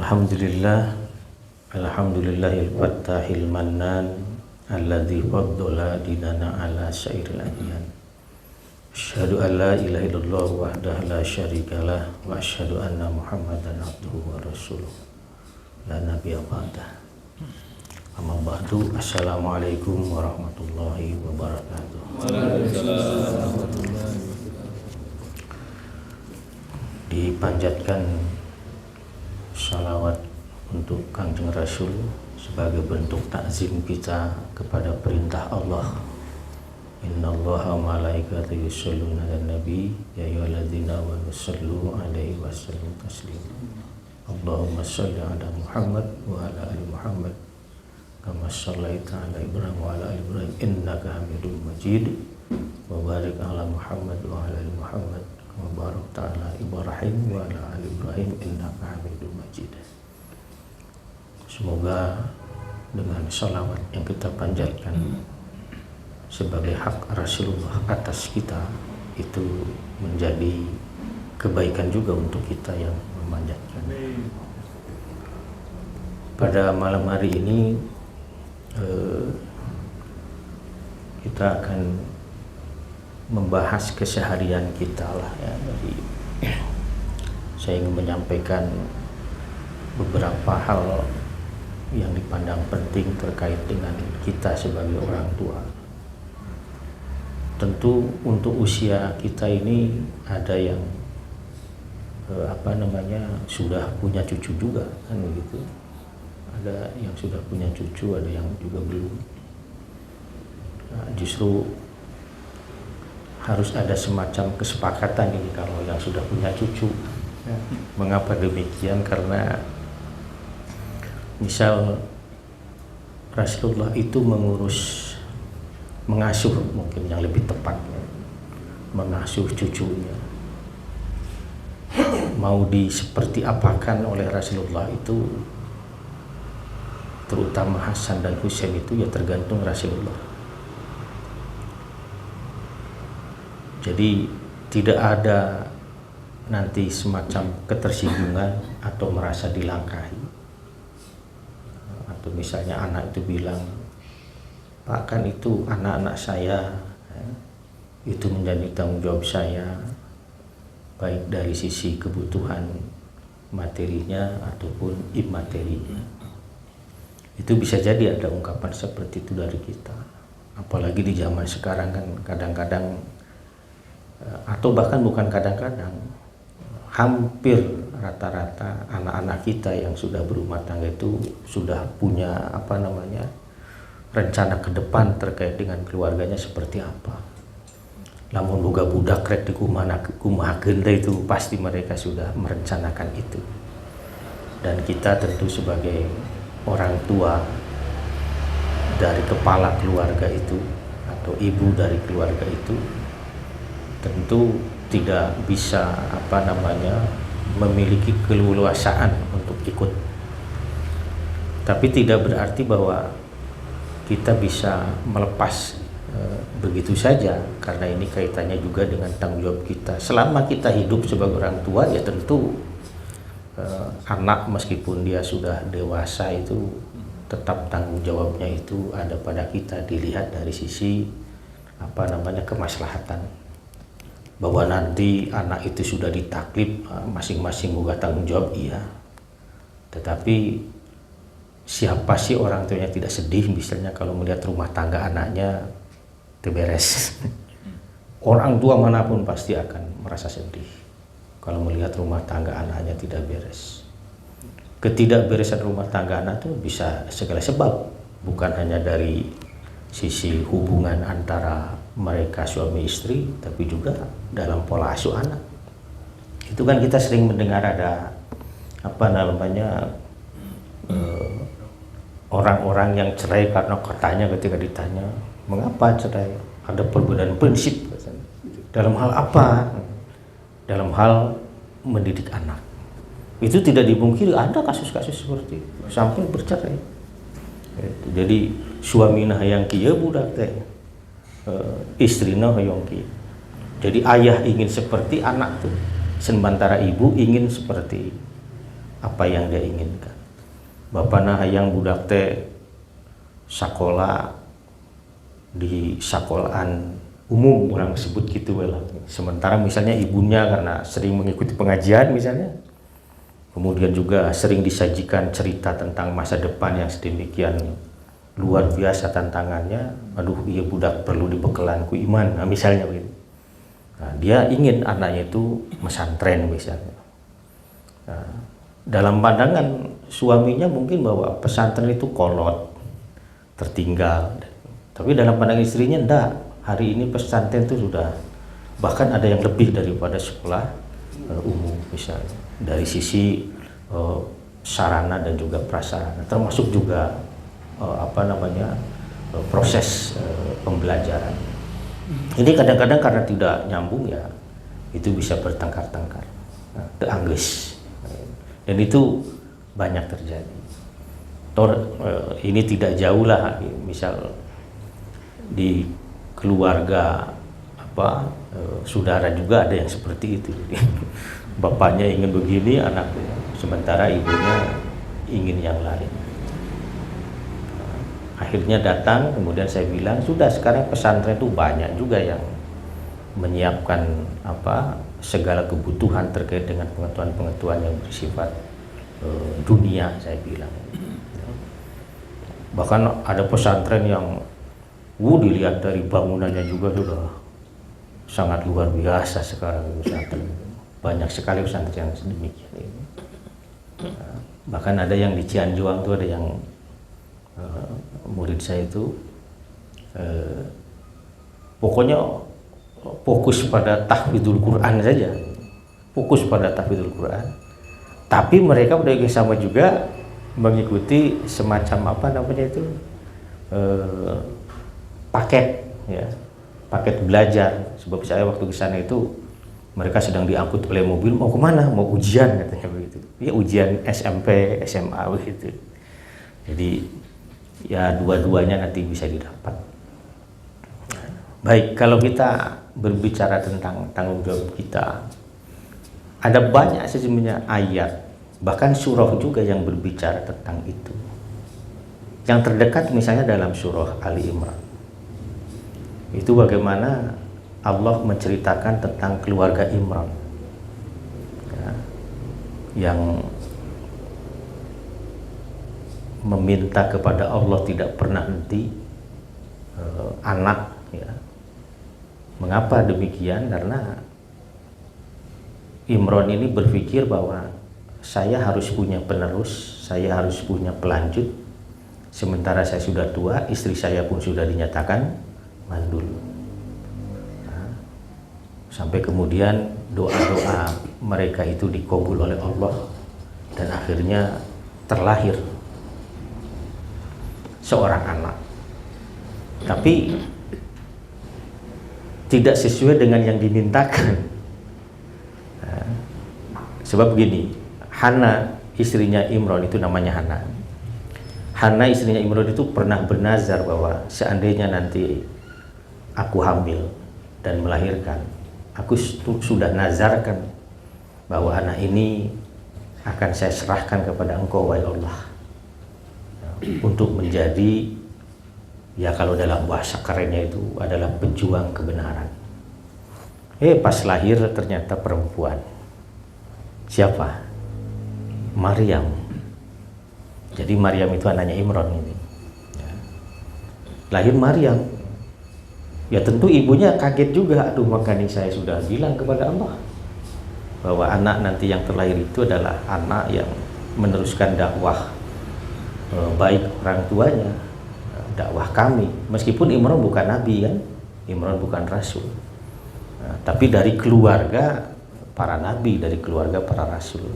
Alhamdulillah, alhamdulillahil fattahil mannan alladzi faddala dinana ala syairil adyan. Asyhadu an la ilaha illallah wahdahu la syarikalah wa asyhadu anna Muhammadan abduhu wa rasuluh. La nabiyya ba'dah. Amma ba'du. Assalamualaikum warahmatullahi wabarakatuh. Waalaikumsalam. Dipanjatkan salawat untuk Kangjeng Rasul sebagai bentuk takzim kita kepada perintah Allah. Innallaha wa malaikatahu yusholluna 'alan nabi ya ayyuhalladzina amanu shallu 'alaihi wa sallimu taslima. Allahumma shalli 'ala Muhammad wa 'ala ali Muhammad kama shallaita 'ala Ibrahim wa 'ala ali Ibrahim innaka Hamidum Majid. Wa barik 'ala Muhammad wa 'ala ali Muhammad kama barakta 'ala Ibrahim wa 'ala ali Ibrahim innaka Hamidum Majid. Semoga dengan salawat yang kita panjatkan sebagai hak Rasulullah atas kita itu menjadi kebaikan juga untuk kita yang memanjatkan. Pada malam hari ini kita akan membahas keseharian kita lah ya. Jadi saya ingin menyampaikan beberapa hal yang dipandang penting terkait dengan kita sebagai orang tua. Tentu untuk usia kita ini ada yang sudah punya cucu juga kan begitu. Ada yang sudah punya cucu, ada yang juga belum. Nah, justru harus ada semacam kesepakatan ini kalau yang sudah punya cucu. Mengapa demikian? Karena misal Rasulullah itu mengasuh mungkin yang lebih tepatnya, mengasuh cucunya. Mau seperti apakan oleh Rasulullah itu, terutama Hasan dan Husain itu ya tergantung Rasulullah. Jadi tidak ada nanti semacam ketersinggungan atau merasa dilangkahi. Atau misalnya anak itu bilang, Pak kan itu anak-anak saya, itu menjadi tanggung jawab saya, baik dari sisi kebutuhan materinya ataupun imaterinya. Itu bisa jadi ada ungkapan seperti itu dari kita. Apalagi di zaman sekarang kan kadang-kadang, atau bahkan bukan kadang-kadang, hampir rata-rata anak-anak kita yang sudah berumah tangga itu sudah punya rencana ke depan terkait dengan keluarganya seperti apa. Namun boga budak rek di kumaha genda itu pasti mereka sudah merencanakan itu. Dan kita tentu sebagai orang tua dari kepala keluarga itu atau ibu dari keluarga itu tentu tidak bisa memiliki keleluasaan untuk ikut. Tapi tidak berarti bahwa kita bisa melepas begitu saja, karena ini kaitannya juga dengan tanggung jawab kita. Selama kita hidup sebagai orang tua ya tentu anak meskipun dia sudah dewasa itu tetap tanggung jawabnya itu ada pada kita, dilihat dari sisi kemaslahatan. Bahwa nanti anak itu sudah ditaklif, masing-masing buka tanggung jawab, iya. Tetapi siapa sih orang tuanya tidak sedih misalnya kalau melihat rumah tangga anaknya terberes? Orang tua manapun pasti akan merasa sedih kalau melihat rumah tangga anaknya tidak beres. Ketidakberesan rumah tangga anak itu bisa segala sebab, bukan hanya dari sisi hubungan antara mereka suami istri, tapi juga dalam pola asuh anak. Itu kan kita sering mendengar ada orang-orang yang cerai karena katanya ketika ditanya mengapa cerai, ada perbedaan prinsip. Dalam hal apa? Dalam hal mendidik anak. Itu tidak dipungkiri ada kasus-kasus seperti itu, sampai bercerai. Jadi suamina yang kieu budak teh, istrina hoyong kieu. Jadi ayah ingin seperti anak tuh, sementara ibu ingin seperti apa yang dia inginkan. Bapana hayang budak teh sekolah di sekolahan umum, orang sebut gitu lah. Sementara misalnya ibunya karena sering mengikuti pengajian misalnya, kemudian juga sering disajikan cerita tentang masa depan yang sedemikian luar biasa tantangannya. Aduh, iya budak perlu dibekelan ku iman, nah, misalnya begitu. Nah, dia ingin anaknya itu pesantren misalnya. Nah, dalam pandangan suaminya mungkin bahwa pesantren itu kolot, tertinggal. Tapi dalam pandangan istrinya enggak. Hari ini pesantren itu sudah bahkan ada yang lebih daripada sekolah umum misalnya. Dari sisi sarana dan juga prasarana, termasuk juga proses pembelajaran. Ini kadang-kadang karena tidak nyambung ya, itu bisa bertengkar-tengkar, teangges, dan itu banyak terjadi. Ini tidak jauh lah, misal di keluarga saudara juga ada yang seperti itu. Bapaknya ingin begini anaknya, sementara ibunya ingin yang lain. Akhirnya datang, kemudian saya bilang, sudah sekarang pesantren itu banyak juga yang menyiapkan segala kebutuhan terkait dengan pengetahuan-pengetahuan yang bersifat dunia, saya bilang. Bahkan ada pesantren yang dilihat dari bangunannya juga sudah sangat luar biasa sekarang pesantren. Banyak sekali pesantren yang sedemikian ini. Bahkan ada yang di Cianjuang tuh, ada yang murid saya itu pokoknya fokus pada tahfidzul Quran saja, fokus pada tahfidzul Quran. Tapi mereka sama juga mengikuti semacam paket belajar. Sebab saya waktu ke sana itu mereka sedang diangkut oleh mobil, mau kemana? Mau ujian katanya begitu. Ya ujian SMP, SMA begitu. Jadi ya dua-duanya nanti bisa didapat. Baik, kalau kita berbicara tentang tanggung jawab kita, ada banyak sesungguhnya ayat, bahkan surah juga yang berbicara tentang itu. Yang terdekat misalnya dalam surah Ali Imran, itu bagaimana Allah menceritakan tentang keluarga Imran ya, yang meminta kepada Allah tidak pernah henti anak ya. Mengapa demikian? Karena Imran ini berpikir bahwa saya harus punya penerus, saya harus punya pelanjut, sementara saya sudah tua, istri saya pun sudah dinyatakan mandul. Nah, sampai kemudian doa-doa mereka itu dikabul oleh Allah dan akhirnya terlahir seorang anak, tapi tidak sesuai dengan yang dimintakan. Nah, sebab begini, Hana istrinya Imran itu namanya Hana. Hana istrinya Imran itu pernah bernazar bahwa seandainya nanti aku hamil dan melahirkan, aku sudah nazarkan bahwa anak ini akan saya serahkan kepada Engkau wahai Allah, untuk menjadi, ya kalau dalam bahasa kerennya itu adalah pejuang kebenaran. Pas lahir ternyata perempuan. Siapa? Maryam. Jadi Maryam itu anaknya Imran ini. Lahir Maryam. Ya tentu ibunya kaget juga. Aduh, makanya saya sudah bilang kepada Allah bahwa anak nanti yang terlahir itu adalah anak yang meneruskan dakwah baik orang tuanya, dakwah kami. Meskipun Imran bukan nabi kan, Imran bukan rasul, tapi dari keluarga para nabi, dari keluarga para rasul.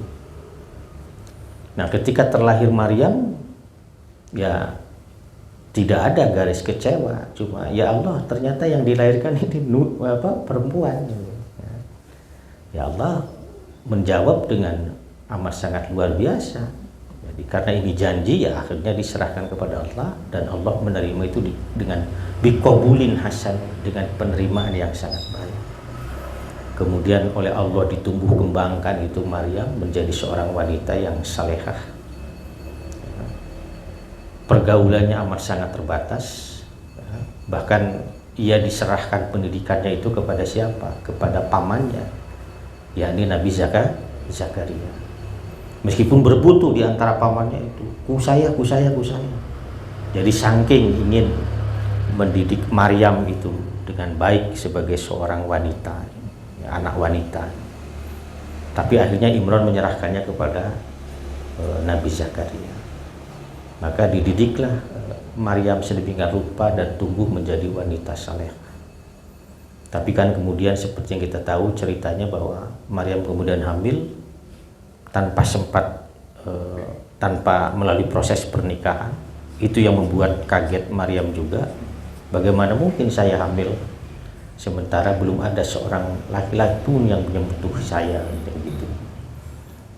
Nah, ketika terlahir Maryam, ya tidak ada garis kecewa, cuma ya Allah, ternyata yang dilahirkan ini perempuan. Ya Allah menjawab dengan amat sangat luar biasa. Jadi karena ini janji, ya akhirnya diserahkan kepada Allah, dan Allah menerima itu dengan biqabulin hasan, dengan penerimaan yang sangat baik. kemudian oleh Allah ditumbuh kembangkan itu Maryam menjadi seorang wanita yang salehah. Pergaulannya amat sangat terbatas, bahkan ia diserahkan pendidikannya itu kepada siapa? Kepada pamannya, yakni Nabi Zakaria. Meskipun berbutuh di antara pamannya itu, ku saya. Jadi saking ingin mendidik Maryam itu dengan baik sebagai seorang wanita, anak wanita. Tapi akhirnya Imran menyerahkannya kepada Nabi Zakaria. Maka dididiklah Maryam sedemikian rupa dan tumbuh menjadi wanita saleh. Tapi kan kemudian seperti yang kita tahu ceritanya bahwa Maryam kemudian hamil tanpa sempat tanpa melalui proses pernikahan. Itu yang membuat kaget Maryam juga. Bagaimana mungkin saya hamil sementara belum ada seorang laki-laki pun yang menyentuh saya gitu.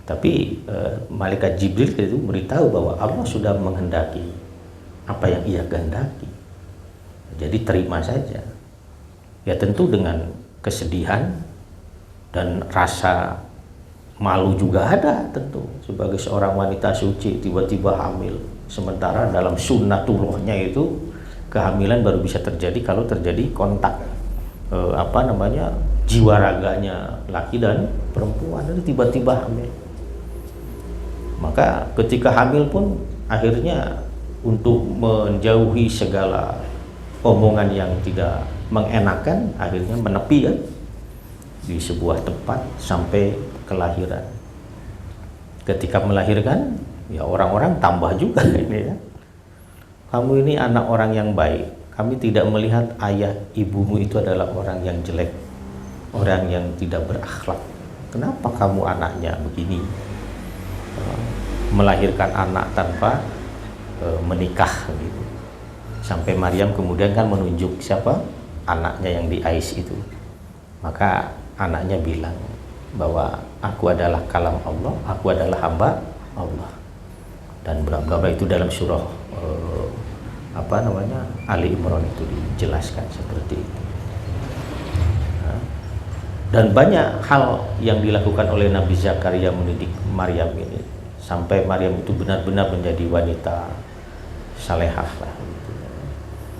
Tapi malaikat Jibril itu beritahu bahwa Allah sudah menghendaki apa yang ia kehendaki. Jadi terima saja. Ya tentu dengan kesedihan dan rasa malu juga ada tentu. Sebagai seorang wanita suci tiba-tiba hamil. Sementara dalam sunnatullahnya itu kehamilan baru bisa terjadi kalau terjadi kontak jiwa raganya laki dan perempuan, dan tiba-tiba hamil. Maka ketika hamil pun akhirnya untuk menjauhi segala omongan yang tidak mengenakan, akhirnya menepi ya di sebuah tempat sampai kelahiran. Ketika melahirkan, ya orang-orang tambah juga ini ya. Kamu ini anak orang yang baik. Kami tidak melihat ayah ibumu itu adalah orang yang jelek, orang yang tidak berakhlak. Kenapa kamu anaknya begini? Melahirkan anak tanpa menikah gitu. Sampai Maryam kemudian kan menunjuk siapa anaknya yang diais itu. Maka anaknya bilang bahwa aku adalah kalam Allah, aku adalah hamba Allah. Dan bla-bla itu dalam surah Ali Imran itu dijelaskan seperti itu. Dan banyak hal yang dilakukan oleh Nabi Zakaria mendidik Maryam ini sampai Maryam itu benar-benar menjadi wanita salehah lah.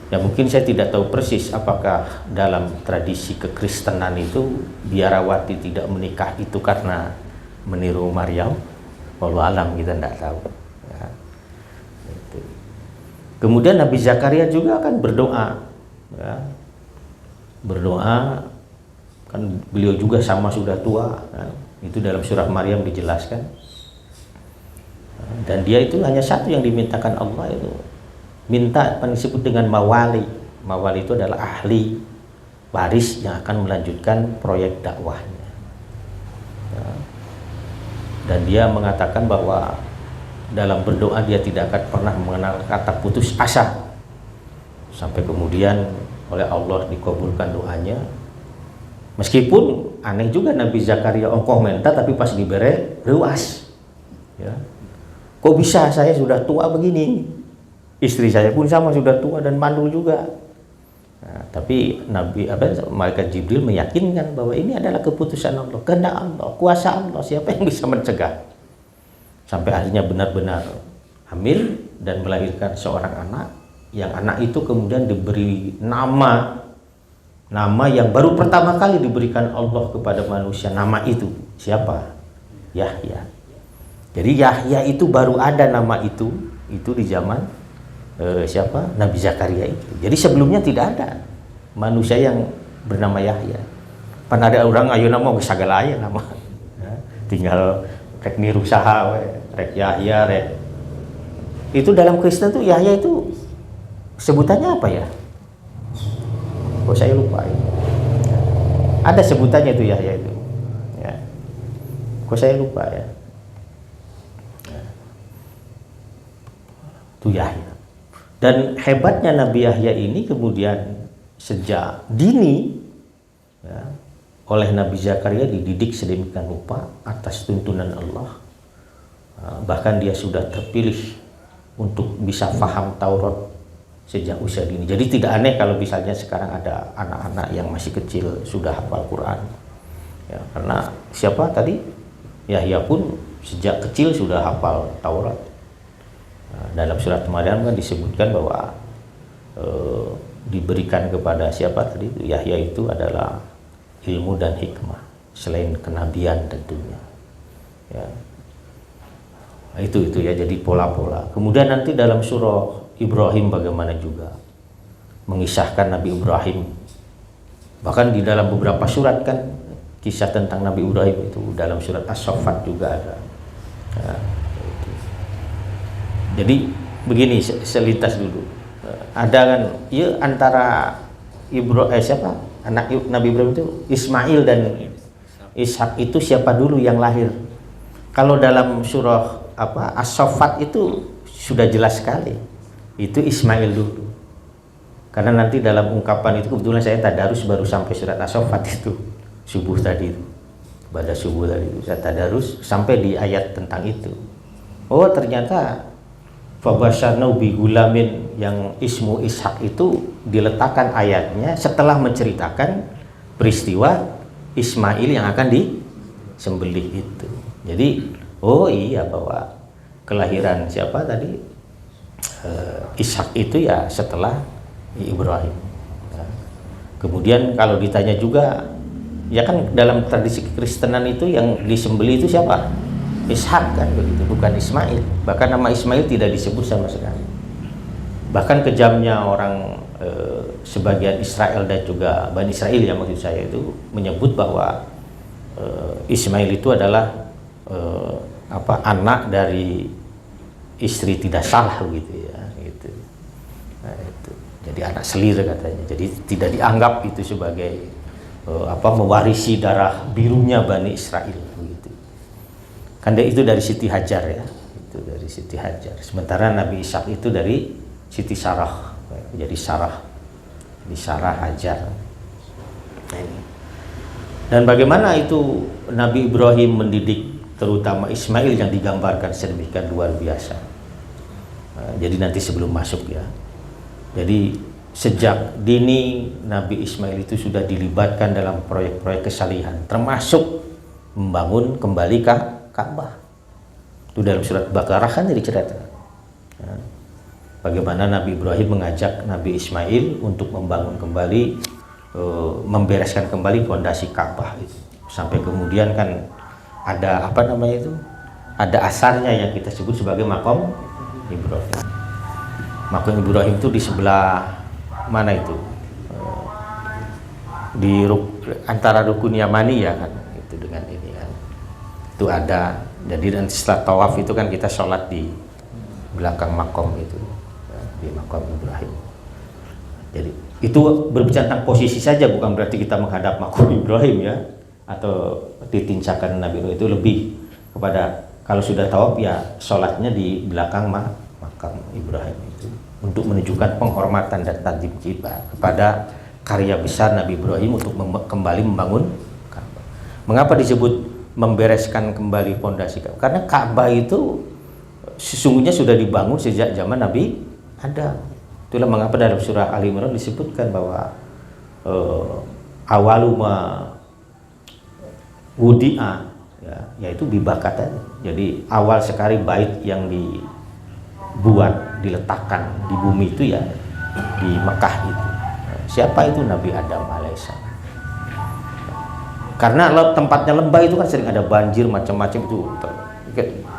Ya mungkin saya tidak tahu persis apakah dalam tradisi kekristenan itu biarawati tidak menikah itu karena meniru Maryam. Wallahu alam, kita tidak tahu. Ya. Kemudian Nabi Zakaria juga akan berdoa, ya. Berdoa kan beliau juga sama sudah tua, kan? Itu dalam surah Maryam dijelaskan. Dan dia itu hanya satu yang dimintakan Allah, itu minta apa disebut dengan mawali. Mawali itu adalah ahli waris yang akan melanjutkan proyek dakwahnya. Ya. Dan dia mengatakan bahwa dalam berdoa dia tidak akan pernah mengenal kata putus asa sampai kemudian oleh Allah dikabulkan doanya. Meskipun aneh juga Nabi Zakaria ongkoh minta tapi pas diberi ruas, ya. Kok bisa saya sudah tua begini, istri saya pun sama sudah tua dan mandul juga. Nah, tapi malaikat Jibril meyakinkan bahwa ini adalah keputusan Allah, kehendak Allah, kuasa Allah, siapa yang bisa mencegah. Sampai akhirnya benar-benar hamil dan melahirkan seorang anak, yang anak itu kemudian diberi nama yang baru pertama kali diberikan Allah kepada manusia. Nama itu siapa? Yahya. Jadi Yahya itu baru ada nama itu di zaman siapa? Nabi Zakaria itu. Jadi sebelumnya tidak ada manusia yang bernama Yahya. Pan ada orang ayo nama segala aya nama. Ya, tinggal rek niru saha we, rek Yahya rek. Itu dalam Kristen tuh Yahya itu sebutannya apa ya? Kok saya lupa ya. Ada sebutannya itu Yahya itu. Ya. Kok saya lupa ya. Itu Yahya. Dan hebatnya Nabi Yahya ini kemudian sejak dini ya, oleh Nabi Zakaria dididik sedemikian rupa atas tuntunan Allah. Bahkan dia sudah terpilih untuk bisa faham Taurat sejak usia dini. Jadi tidak aneh kalau misalnya sekarang ada anak-anak yang masih kecil sudah hafal Quran. Ya, karena siapa tadi? Yahya pun sejak kecil sudah hafal Taurat. Nah, dalam surat Maryam kan disebutkan bahwa diberikan kepada siapa tadi? Yahya itu adalah ilmu dan hikmah selain kenabian tentunya. Ya. Nah, itu ya, jadi pola-pola. Kemudian nanti dalam surah Ibrahim bagaimana juga mengisahkan Nabi Ibrahim. Bahkan di dalam beberapa surat kan kisah tentang Nabi Ibrahim itu dalam surat As-Saffat juga ada. Nah, itu. Jadi begini, selintas dulu. Ada kan ya antara siapa? Anak Nabi Ibrahim itu Ismail dan Ishak itu siapa dulu yang lahir? Kalau dalam surah As-Saffat itu sudah jelas sekali. Itu Ismail dulu. Karena nanti dalam ungkapan itu kebetulan saya tadarus baru sampai surat As-Saffat itu subuh tadi itu. Pada subuh tadi itu saya tadarus sampai di ayat tentang itu. Oh, ternyata fabasyarnahu bi gulamin yang ismu Ishak itu diletakkan ayatnya setelah menceritakan peristiwa Ismail yang akan disembelih itu. Jadi oh iya, bahwa kelahiran siapa tadi Ishak itu ya setelah Ibrahim. Nah, kemudian kalau ditanya juga, ya kan dalam tradisi Kristenan itu yang disembelih itu siapa? Ishak kan begitu, bukan Ismail. Bahkan nama Ismail tidak disebut sama sekali. Bahkan kejamnya orang sebagian Israel dan juga Bani Israel yang maksud saya itu menyebut bahwa Ismail itu adalah anak dari istri tidak salah begitu ya, gitu. Nah, itu. Jadi anak selir katanya. Jadi tidak dianggap itu sebagai mewarisi darah birunya Bani Israel begitu. Kan itu dari Siti Hajar ya. Itu dari Siti Hajar. Sementara Nabi Ishak itu dari Siti Sarah. Jadi Sarah. Jadi Sarah Hajar. Nah, ini. Dan bagaimana itu Nabi Ibrahim mendidik terutama Ismail yang digambarkan sedemikian luar biasa. Nah, jadi nanti sebelum masuk ya. Jadi sejak dini Nabi Ismail itu sudah dilibatkan dalam proyek-proyek kesalihan, termasuk membangun kembali Ka'bah. Itu dalam surat Baqarah kan diceritakan. Nah, bagaimana Nabi Ibrahim mengajak Nabi Ismail untuk membangun kembali, membereskan kembali fondasi Ka'bah itu. Sampai kemudian kan ada ada asarnya yang kita sebut sebagai Maqam Ibrahim. Maqam Ibrahim itu di sebelah mana itu? Di antara rukun Yamani ya kan, itu dengan ini kan. Itu ada. Jadi nanti setelah tawaf itu kan kita sholat di belakang Maqam itu, di Maqam Ibrahim. Jadi itu berbicara tentang posisi saja, bukan berarti kita menghadap Maqam Ibrahim ya, atau ditincakan Nabi Ibrahim. Itu lebih kepada kalau sudah tawaf ya sholatnya di belakang Maqam Ibrahim itu untuk menunjukkan penghormatan dan takdim kita kepada karya besar Nabi Ibrahim untuk kembali membangun Ka'bah. Mengapa disebut membereskan kembali fondasi Ka'bah? Karena Ka'bah itu sesungguhnya sudah dibangun sejak zaman Nabi Adam. Itulah mengapa dalam surah Ali Imran disebutkan bahwa awaluma wudi'a ya, yaitu bibakatan. Jadi awal sekali bait yang dibuat, diletakkan di bumi itu ya di Mekah itu. Siapa itu? Nabi Adam alaihissalam. Karena tempatnya lembah itu kan sering ada banjir macam-macam itu.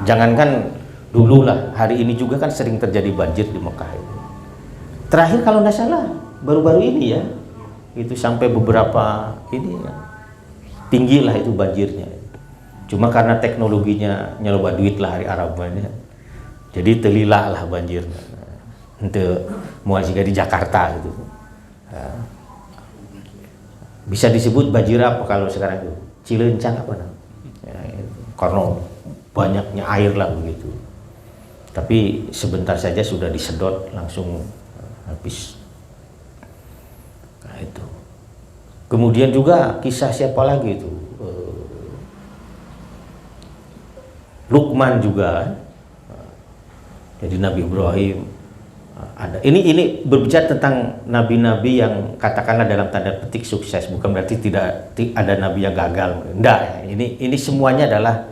Jangankan dulu lah, hari ini juga kan sering terjadi banjir di Mekah itu. Terakhir kalau tidak salah baru-baru ini ya, itu sampai beberapa ini ya, tinggi lah itu banjirnya. Cuma karena teknologinya nyeloba duit lah hari Arabnya, jadi telila lah banjirnya. Untuk mau juga di Jakarta gitu. Nah, bisa disebut banjir apa kalau sekarang itu? Cilencang apa namanya? Ya, karena banyaknya air lah begitu. Tapi sebentar saja sudah disedot langsung habis. Nah, itu. Kemudian juga kisah siapa lagi itu? Luqman juga. Jadi Nabi Ibrahim ada. Ini berbicara tentang nabi-nabi yang katakanlah dalam tanda petik sukses, bukan berarti tidak ada nabi yang gagal. Enggak, ini semuanya adalah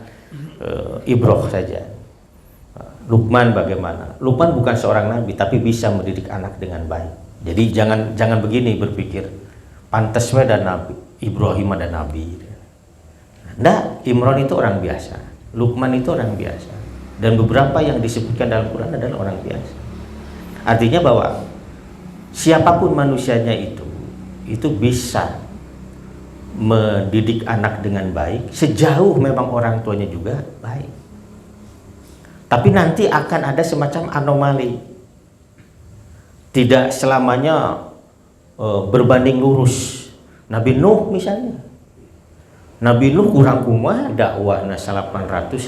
ibroh saja. Luqman bagaimana? Luqman bukan seorang nabi tapi bisa mendidik anak dengan baik. Jadi jangan begini berpikir pantas ada nabi, Ibrahim ada nabi. Enggak, Imran itu orang biasa, Luqman itu orang biasa. Dan beberapa yang disebutkan dalam Quran adalah orang biasa. Artinya bahwa siapapun manusianya itu bisa mendidik anak dengan baik sejauh memang orang tuanya juga baik. Tapi nanti akan ada semacam anomali. Tidak selamanya berbanding lurus. Nabi Nuh misalnya. Nabi Nuh kurang kumah dakwahnya 850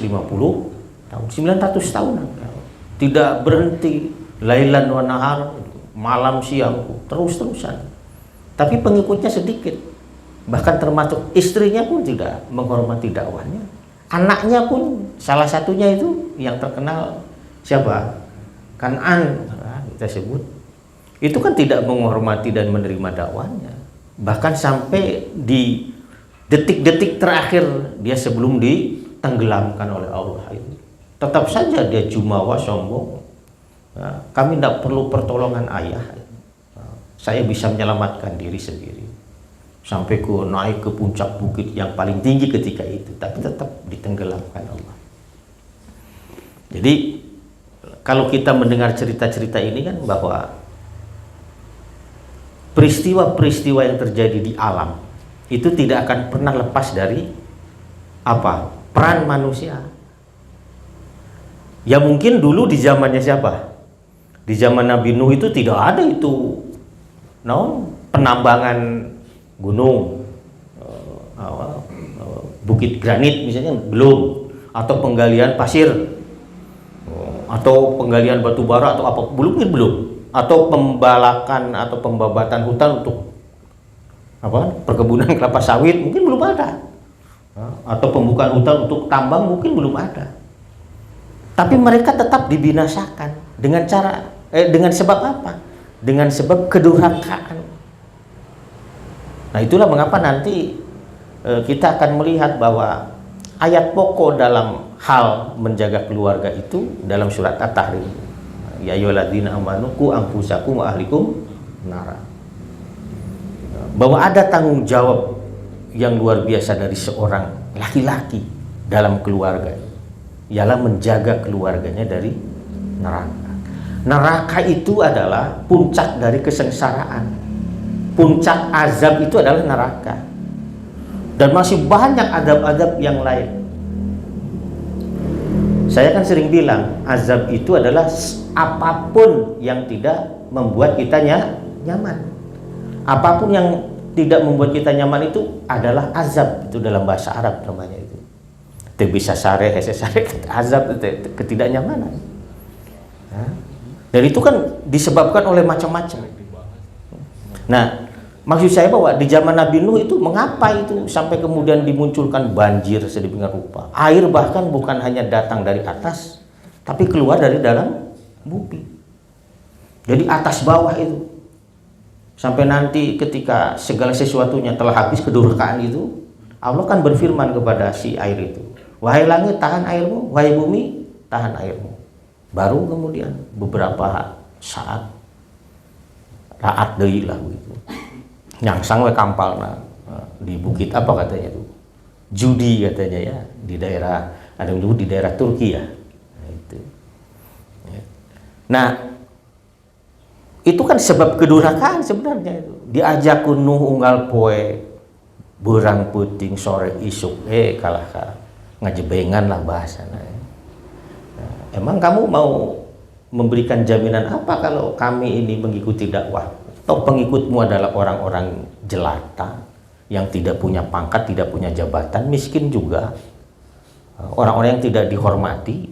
tahun, 900 tahun. Tidak berhenti. Lailan wa nahar, malam siang terus-terusan. Tapi pengikutnya sedikit. Bahkan termasuk istrinya pun tidak menghormati dakwahnya. Anaknya pun salah satunya itu yang terkenal siapa? Kan'an kita sebut. Itu kan tidak menghormati dan menerima dakwahnya. Bahkan sampai di detik-detik terakhir dia sebelum ditenggelamkan oleh Allah itu. Tetap saja dia jumawa sombong. Kami tidak perlu pertolongan ayah, saya bisa menyelamatkan diri sendiri sampai naik ke puncak bukit yang paling tinggi ketika itu, tapi tetap ditenggelamkan Allah. Jadi kalau kita mendengar cerita-cerita ini kan bahwa peristiwa-peristiwa yang terjadi di alam itu tidak akan pernah lepas dari apa? Peran manusia. Ya mungkin dulu di zamannya siapa? Di zaman Nabi Nuh itu tidak ada itu penambangan gunung, bukit granit misalnya belum, atau penggalian pasir, atau penggalian batu bara atau apa belum, atau pembalakan atau pembabatan hutan untuk perkebunan kelapa sawit mungkin belum ada, atau pembukaan hutan untuk tambang mungkin belum ada. Tapi mereka tetap dibinasakan dengan sebab apa? Dengan sebab kedurhakaan. Nah, itulah mengapa nanti kita akan melihat bahwa ayat pokok dalam hal menjaga keluarga itu dalam surat At-Tahrim. Ya ayyuhalladzina amanu qu anfusakum wa ahlikum nara. Bahwa ada tanggung jawab yang luar biasa dari seorang laki-laki dalam keluarga, ialah menjaga keluarganya dari neraka. Neraka itu adalah puncak dari kesengsaraan. Puncak azab itu adalah neraka. Dan masih banyak azab-azab yang lain. Saya kan sering bilang, azab itu adalah apapun yang tidak membuat kita nyaman. Apapun yang tidak membuat kita nyaman itu adalah azab. Itu dalam bahasa Arab namanya itu. Itu bisa sare, azab, ketidaknyamanan. Dan itu kan disebabkan oleh macam-macam. Nah, maksud saya bahwa di zaman Nabi Nuh itu mengapa itu sampai kemudian dimunculkan banjir sedemikian rupa. Air bahkan bukan hanya datang dari atas, tapi keluar dari dalam bumi. Jadi atas bawah itu. Sampai nanti ketika segala sesuatunya telah habis kedurhakaan itu, Allah kan berfirman kepada si air itu, wahai langit tahan airmu, wahai bumi tahan airmu. Baru kemudian beberapa saat raat deui lah gitu. Nyangsang we kampal di bukit apa katanya itu? Judi katanya ya, di daerah ada yang di daerah Turki ya. Nah, itu kan sebab kedurhakaan sebenarnya itu. Diajak Nuh unggal poe beurang puting sore isuk kalah ngajebengan lah bahasanya. Emang kamu mau memberikan jaminan apa kalau kami ini mengikuti dakwah? Atau pengikutmu adalah orang-orang jelata yang tidak punya pangkat, tidak punya jabatan, miskin juga, orang-orang yang tidak dihormati.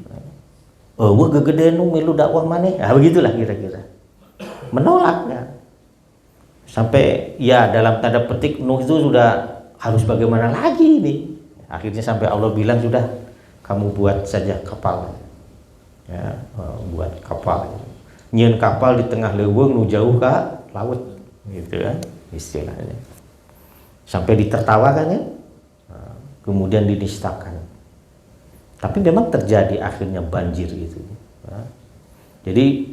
Wah gegede nu milu dakwah maneh. Begitulah kira-kira. Menolaknya. Sampai ya dalam tanda petik Nuh itu sudah harus bagaimana lagi ini. Akhirnya sampai Allah bilang sudah kamu buat saja kapal. Ya, buat kapal. nyeun kapal di tengah leuweung nu jauh ke laut gitu kan istilahnya. Sampai ditertawakan ya. Kemudian dinistakan. Tapi memang terjadi akhirnya banjir gitu. Jadi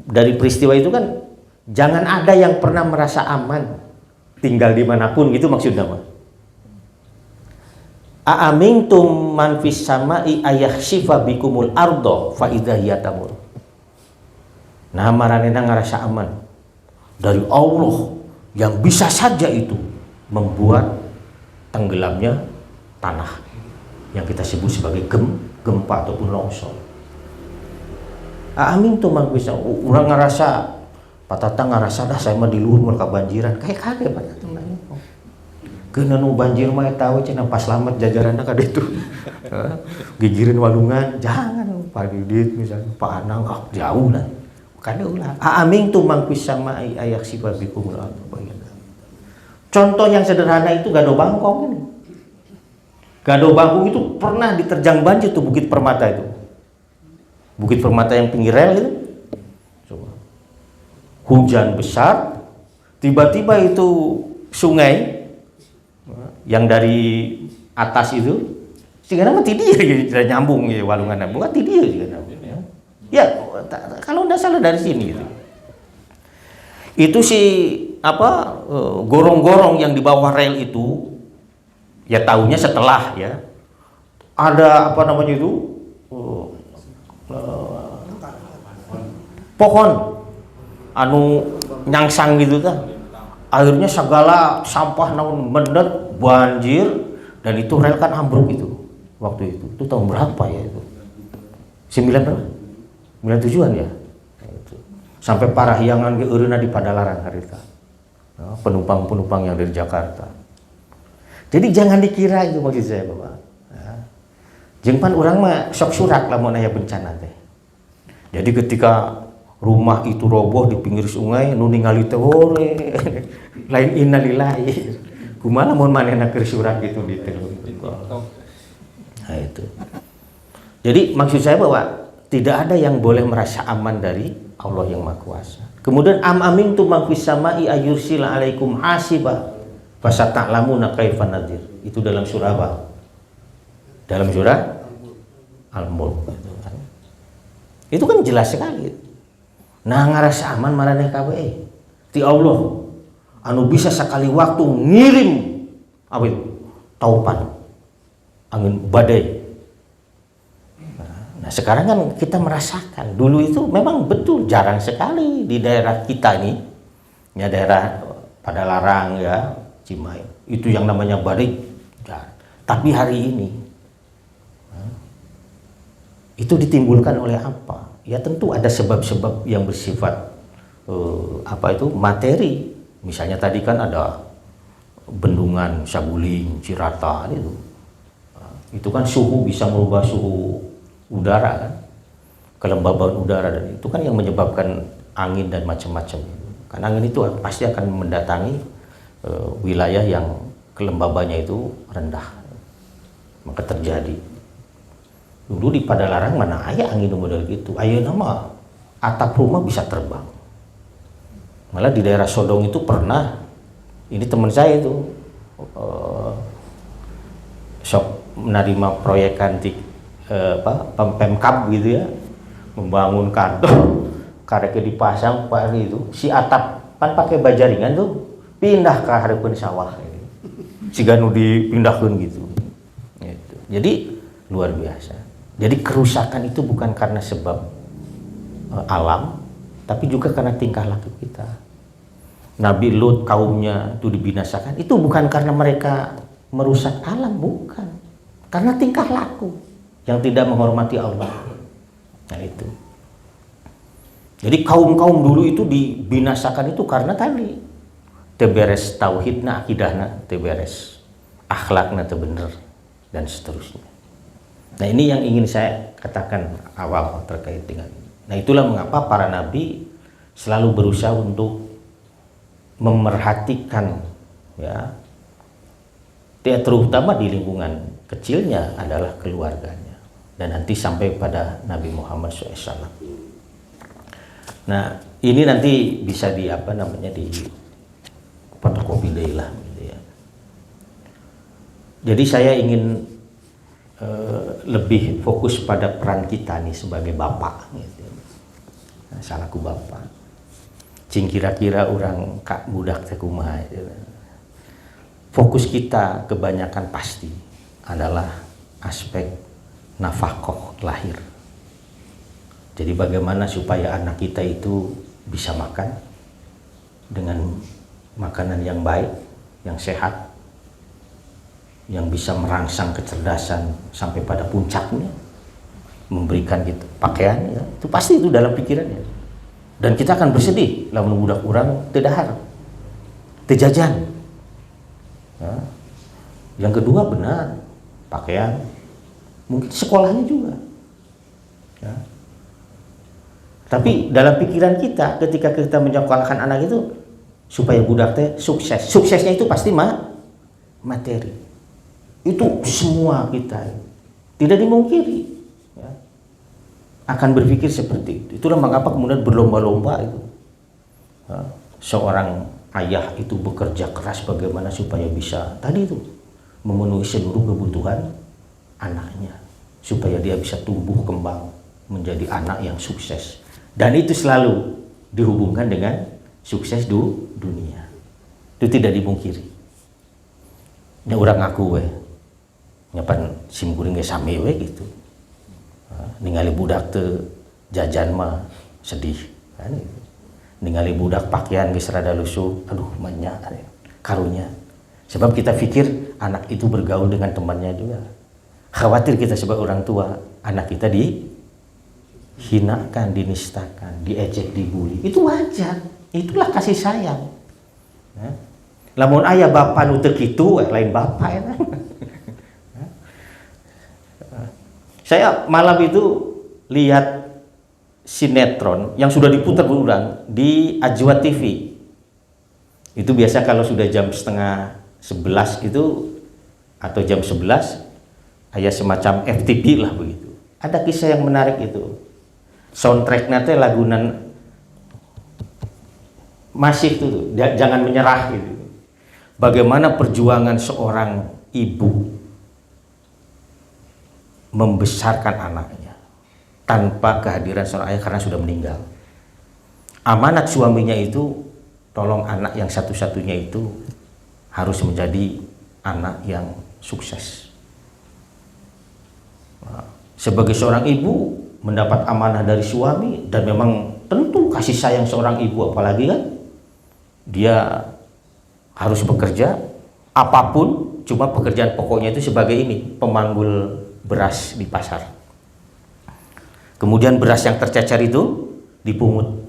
dari peristiwa itu kan jangan ada yang pernah merasa aman tinggal dimanapun gitu maksudnya mah. Aamintum man fis sama'i ayakhsifa bikumul ardo fa idza hiya tamur. Nah maranena ngarasa aman dari Allah yang bisa saja itu membuat tenggelamnya tanah yang kita sebut sebagai gempa ataupun longsor. Amin tuh mang bisa orang ngerasa Pak Tatang ngerasa dah saya mah di luhur mereka banjiran kayak kade Pak Tatang nanya kena nu banjir mah tahu cenah pas selamat jajaranna kada itu gigirin walungan jangan Pak Didit misalnya Pak Anang jauh lah kada ulah amin tuh mang bisa ma ayak sibabikum la. Contoh yang sederhana itu Gado Bangkong ini. Gado Bangkong itu pernah diterjang banjir tuh Bukit Permata itu. Bukit Permata yang pinggir rel itu. Coba. Hujan besar, tiba-tiba itu sungai yang dari atas itu, sehingga nama tidir tidak nyambung ya walungan bukan tidir ya. Ya, kalau tidak salah dari sini gitu. Itu si apa gorong-gorong yang di bawah rel itu ya tahunya setelah ya ada apa namanya itu pohon anu nyangsang gitu kan akhirnya segala sampah namun mendet banjir dan itu rel kan ambruk itu waktu itu tahun berapa ya itu 97-an ya sampai parahyangan ge eureuna di Padalarang harita penumpang-penumpang yang dari Jakarta. Jadi jangan dikira itu maksud saya Bapak. Jeung pan urang mah sok surak lamun aya bencana teh. Jadi ketika rumah itu roboh di pinggir sungai nu ningali teh hore lain innalillahi. Kumaha lamun manehna keur surak gitu di teh. Nah itu. Jadi maksud saya bahwa tidak ada yang boleh merasa aman dari Allah yang Maha Kuasa. Kemudian amintum man fis sama'i ayursila alaikum hasiba fasata'lamuna kaifan nadir. Itu dalam surah apa? Dalam surah Al-Mulk. Itu kan jelas sekali. Nah ngarasa aman maraneh kabeh ti Allah anu bisa sekali waktu ngirim apa itu? Taupan. Angin badai. Nah sekarang kan kita merasakan dulu itu memang betul jarang sekali di daerah kita ini ya daerah Padalarang ya Cimahi itu yang namanya badai tapi hari ini itu ditimbulkan oleh apa ya tentu ada sebab-sebab yang bersifat apa itu materi misalnya tadi kan ada bendungan Saguling Cirata itu kan suhu bisa merubah suhu udara kan kelembaban udara dan itu kan yang menyebabkan angin dan macam-macam kan angin itu pasti akan mendatangi wilayah yang kelembabannya itu rendah maka terjadi dulu di Padalarang mana aya angin model gitu aya nama atap rumah bisa terbang malah di daerah Sodong itu pernah ini teman saya itu sok menerima proyek antik Pemkab gitu ya membangun kantor karek dipasang Pak itu si atap kan pakai baja ringan tuh pindah ke hareupeun sawah siga nu dipindahkeun gitu. Jadi luar biasa jadi kerusakan itu bukan karena sebab alam tapi juga karena tingkah laku kita. Nabi Lut kaumnya itu dibinasakan itu bukan karena mereka merusak alam bukan karena tingkah laku yang tidak menghormati Allah. Nah itu. Jadi kaum-kaum dulu itu dibinasakan itu karena tadi teberes tauhidna, akidahna teberes, akhlakna tebener dan seterusnya. Nah ini yang ingin saya katakan awal terkait dengan ini. Nah itulah mengapa para nabi selalu berusaha untuk memerhatikan ya terutama di lingkungan kecilnya adalah keluarganya. Dan nanti sampai pada Nabi Muhammad SAW. Nah, ini nanti bisa di apa namanya di fotokopi deh lah gitu ya. Jadi saya ingin lebih fokus pada peran kita nih sebagai bapak gitu. Nah, salaku bapak. Cing kira-kira orang kak budak teh kumaha gitu. Fokus kita kebanyakan pasti adalah aspek nafkah lahir. Jadi bagaimana supaya anak kita itu bisa makan dengan makanan yang baik, yang sehat, yang bisa merangsang kecerdasan sampai pada puncaknya, memberikan gitu pakaian, ya, itu pasti itu dalam pikirannya. Dan kita akan bersedih lamun budak orang tedahar, tejajan. Ya. Yang kedua benar, pakaian, mungkin sekolahnya juga. Ya. Tapi dalam pikiran kita ketika kita menyekolahkan anak itu supaya budak teh sukses. Suksesnya itu pasti materi. Itu semua kita tidak dimungkiri ya, akan berpikir seperti itu. Itulah mengapa kemudian berlomba-lomba itu ya, seorang ayah itu bekerja keras bagaimana supaya bisa tadi itu memenuhi seluruh kebutuhan anaknya supaya dia bisa tumbuh kembang menjadi anak yang sukses, dan itu selalu dihubungkan dengan sukses dunia. Itu tidak dimungkiri. Ini orang aku nyapan sim kuring ge sami we gitu. Ningali budak teu jajan mah sedih kan gitu. Ningali budak pakaian geus rada lusuh, aduh manya karunya. Sebab kita pikir anak itu bergaul dengan temannya juga. Khawatir kita sebagai orang tua, anak kita dihinakan, dinistakan, diejek, dibully. Itu wajar. Itulah kasih sayang. Ya. Lamun aya bapa nu teu kitu lain bapa ya. Saya malam itu lihat sinetron yang sudah diputar berulang di Ajwa TV. Itu biasa kalau sudah jam setengah 11 gitu atau jam 11 ada semacam FTP lah begitu. Ada kisah yang menarik itu. Soundtracknya teh lagunan masih tuh, jangan menyerah gitu. Bagaimana perjuangan seorang ibu membesarkan anaknya tanpa kehadiran seorang ayah karena sudah meninggal. Amanat suaminya itu tolong anak yang satu-satunya itu harus menjadi anak yang sukses. Nah, sebagai seorang ibu mendapat amanah dari suami, dan memang tentu kasih sayang seorang ibu apalagi kan dia harus bekerja apapun, cuma pekerjaan pokoknya itu sebagai ini pemanggul beras di pasar. Kemudian beras yang tercecer itu dipungut.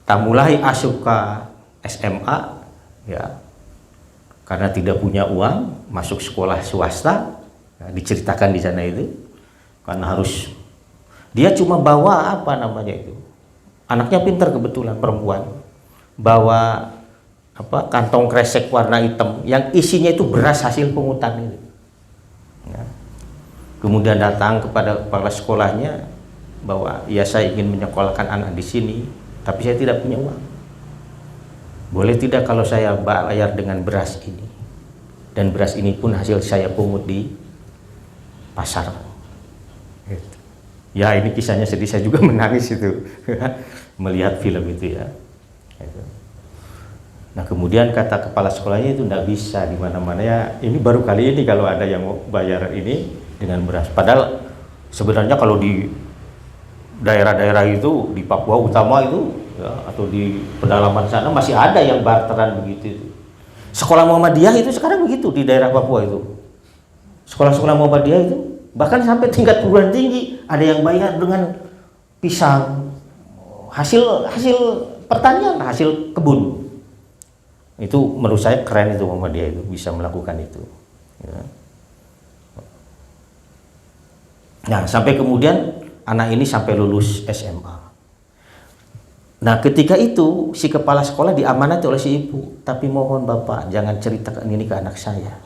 Tamulai asuka SMA ya, karena tidak punya uang masuk sekolah swasta ya, diceritakan di sana itu karena harus dia cuma bawa apa namanya itu, anaknya pintar kebetulan perempuan, bawa apa kantong kresek warna hitam yang isinya itu beras hasil pungutan itu ya. Kemudian datang kepada kepala sekolahnya bahwa ya saya ingin menyekolahkan anak di sini, tapi saya tidak punya uang. Boleh tidak kalau saya bayar dengan beras ini? Dan beras ini pun hasil saya pungut di pasar. Gitu. Ya ini kisahnya sedih, saya juga menangis itu melihat film itu ya. Gitu. Nah kemudian kata kepala sekolahnya itu tidak bisa di mana-mana ya. Ini baru kali ini kalau ada yang mau bayar ini dengan beras. Padahal sebenarnya kalau di daerah-daerah itu di Papua Utama itu ya, atau di pedalaman sana masih ada yang barteran begitu. Sekolah Muhammadiyah itu sekarang begitu di daerah Papua itu. Sekolah-sekolah Muhammadiyah itu bahkan sampai tingkat perguruan tinggi ada yang bayar dengan pisang, hasil pertanian, hasil kebun. Itu menurut saya keren itu Muhammadiyah itu bisa melakukan itu. Ya. Nah sampai kemudian anak ini sampai lulus SMA. Nah ketika itu si kepala sekolah diamanati oleh si ibu, tapi mohon bapak jangan ceritakan ini ke anak saya.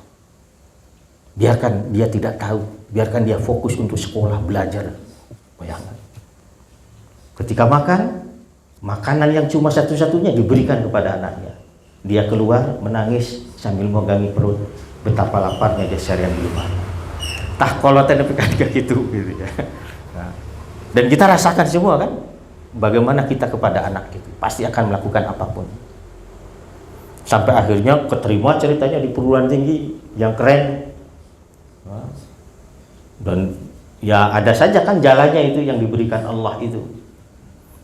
Biarkan dia tidak tahu, biarkan dia fokus untuk sekolah belajar. Bayangkan. Ketika makan Makanan yang cuma satu-satunya diberikan kepada anaknya. Dia keluar menangis sambil memegangi perut, betapa laparnya dia seharian di rumah. Tah kalau kayak gitu ya. Nah, dan kita rasakan semua kan, bagaimana kita kepada anak itu pasti akan melakukan apapun. Sampai akhirnya keterima ceritanya di perguruan tinggi yang keren. Nah, dan ya ada saja kan jalannya itu yang diberikan Allah itu.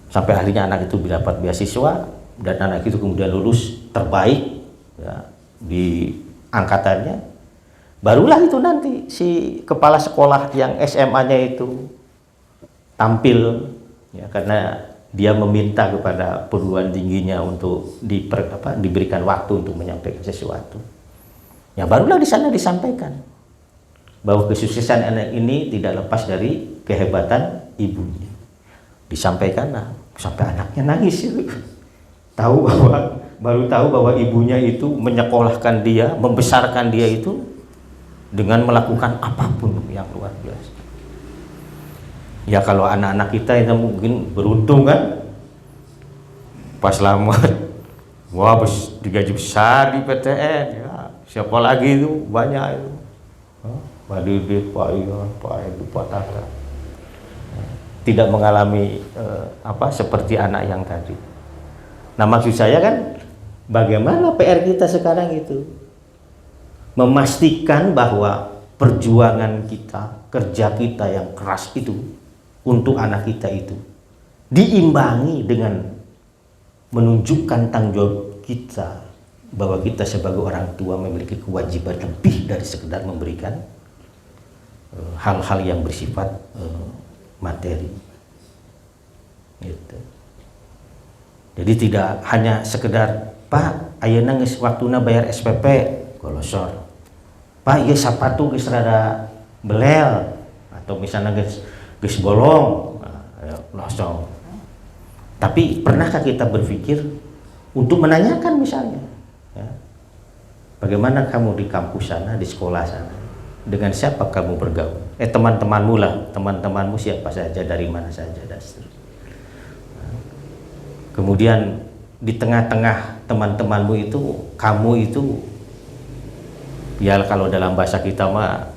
Sampai akhirnya anak itu dapat beasiswa dan anak itu kemudian lulus terbaik ya, di angkatannya. Barulah itu nanti si kepala sekolah yang SMA-nya itu tampil ya, karena dia meminta kepada perguruan tingginya untuk diberikan waktu untuk menyampaikan sesuatu. Ya barulah di sana disampaikan bahwa kesuksesan anak ini tidak lepas dari kehebatan ibunya. Disampaikan, nah, sampai anaknya nangis itu. Baru tahu bahwa ibunya itu menyekolahkan dia, membesarkan dia itu dengan melakukan apapun yang luar biasa. Ya kalau anak-anak kita itu mungkin beruntung kan, pas lamar, wah digaji besar di PTN, ya siapa lagi itu banyak itu, Pak Didit, Pak Ion, Pak Edu, Pak Tata, tidak mengalami seperti anak yang tadi. Nah maksud saya kan, bagaimana PR kita sekarang itu memastikan bahwa perjuangan kita, kerja kita yang keras itu untuk anak kita itu diimbangi dengan menunjukkan tanggung jawab kita bahwa kita sebagai orang tua memiliki kewajiban lebih dari sekedar memberikan hal-hal yang bersifat materi. Gitu. Jadi tidak hanya sekedar Pak, ayeuna geus waktuna bayar SPP, golosor. Pak, ieu sapatu geus rada belel atau misalnya geus bolong, losong. Tapi pernahkah kita berpikir untuk menanyakan misalnya, ya, bagaimana kamu di kampus sana, di sekolah sana, dengan siapa kamu bergaul? Teman-temanmu lah, teman-temanmu siapa saja, dari mana saja, dan seterusnya. Kemudian di tengah-tengah teman-temanmu itu, kamu itu, ya kalau dalam bahasa kita mah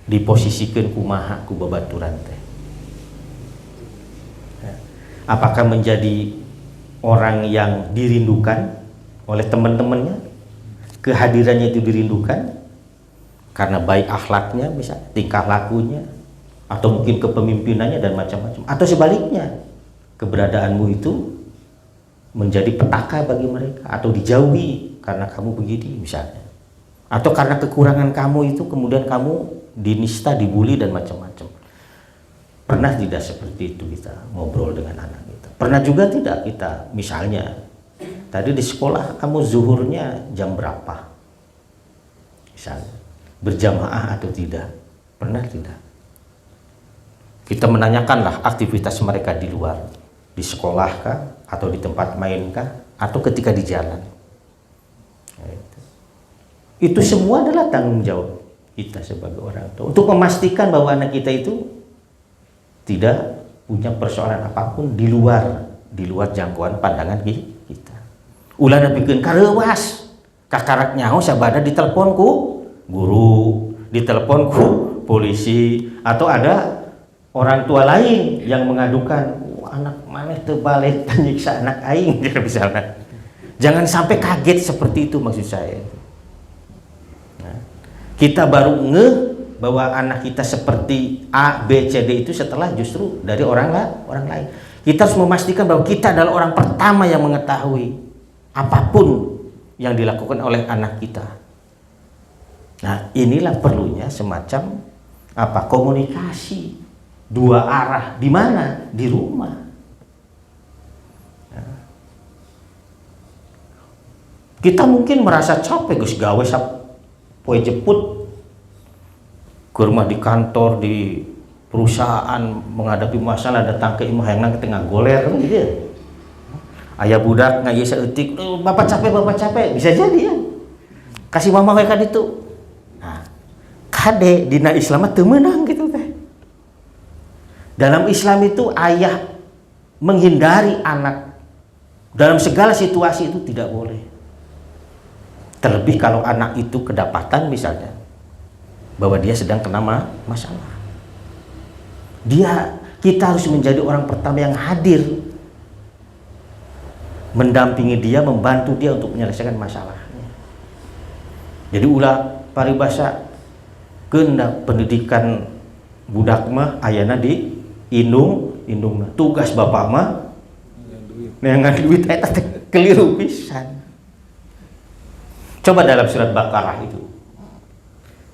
diposisikan kumaha ku babaturan teh. Apakah menjadi orang yang dirindukan oleh teman-temannya, kehadirannya itu dirindukan karena baik akhlaknya, misalnya tingkah lakunya, atau mungkin kepemimpinannya dan macam-macam, atau sebaliknya keberadaanmu itu menjadi petaka bagi mereka atau dijauhi karena kamu begini misalnya, atau karena kekurangan kamu itu kemudian kamu dinista, dibully dan macam-macam. Pernah tidak seperti itu kita ngobrol dengan anak kita? Pernah juga tidak kita misalnya tadi di sekolah kamu zuhurnya jam berapa misalnya, berjamaah atau tidak? Pernah tidak kita menanyakanlah aktivitas mereka di luar, di sekolah kah, atau di tempat main kah, atau ketika di jalan? Itu semua adalah tanggung jawab kita sebagai orang tua untuk memastikan bahwa anak kita itu tidak punya persoalan apapun di luar jangkauan pandangan kita. Ulah nepikeun kareuwas kakarak nyaho sabada ditelepon ku guru, ditelepon ku polisi, atau ada orang tua lain yang mengadukan anak maneh teu balik nyiksa anak aing misalnya. Jangan sampai kaget seperti itu maksud saya. Nah, kita baru ngeh bahwa anak kita seperti A, B, C, D itu setelah justru dari orang lain. Kita harus memastikan bahwa kita adalah orang pertama yang mengetahui apapun yang dilakukan oleh anak kita. Nah, inilah perlunya semacam komunikasi dua arah. Di mana? Di rumah. Nah, kita mungkin merasa capek geus gawe poe jeput ke rumah, di kantor, di perusahaan, menghadapi masalah datang ke imah yang tengah goler gitu. Ayah budak ngaya saeutik, bapak capek, bisa jadi ya. Kasih mama mereka itu. Nah, kade dina Islam teu meunang gitu teh. Dalam Islam itu ayah menghindari anak dalam segala situasi itu tidak boleh. Terlebih kalau anak itu kedapatan misalnya bahwa dia sedang kena masalah. Kita harus menjadi orang pertama yang hadir, mendampingi dia, membantu dia untuk menyelesaikan masalahnya. Jadi ulah paribasa kehendak pendidikan budak mah ayana di indung tugas bapak mah dengan duit eta teh keliru pisan. Coba dalam surat Baqarah itu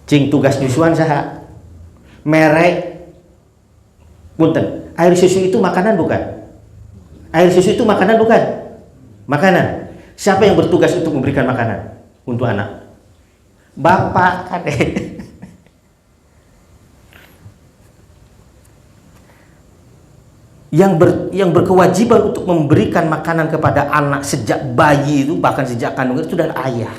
cing tugas nyusuan saha merek punten, air susu itu makanan bukan? Air susu itu makanan bukan? Makanan. Siapa yang bertugas untuk memberikan makanan untuk anak? Bapak kade. Yang berkewajiban untuk memberikan makanan kepada anak sejak bayi itu, bahkan sejak kandungan itu adalah ayah.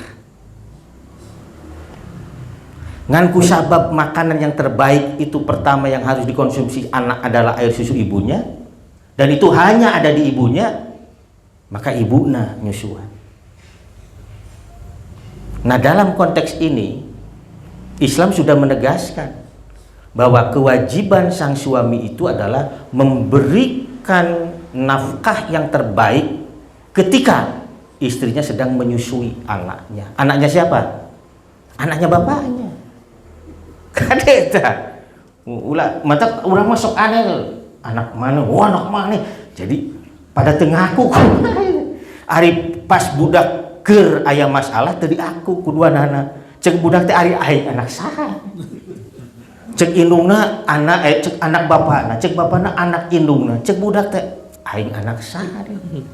Nganku sabab makanan yang terbaik itu pertama yang harus dikonsumsi anak adalah air susu ibunya, dan itu hanya ada di ibunya, maka ibunya nyusuan. Nah, dalam konteks ini Islam sudah menegaskan bahwa kewajiban sang suami itu adalah memberikan nafkah yang terbaik ketika istrinya sedang menyusui anaknya. Anaknya siapa? Anaknya bapaknya. Kadeta. Mata orang masuk aneh. Anak mana? Wah, anak mana? Jadi pada tengah aku ari pas budak keur aya masalah tadi aku kudu anak. Cek budak teh ari anak saha? Cek indungna anak cek anak bapakna, cek bapakna anak indungna, cek budak teh aing anak saha deui.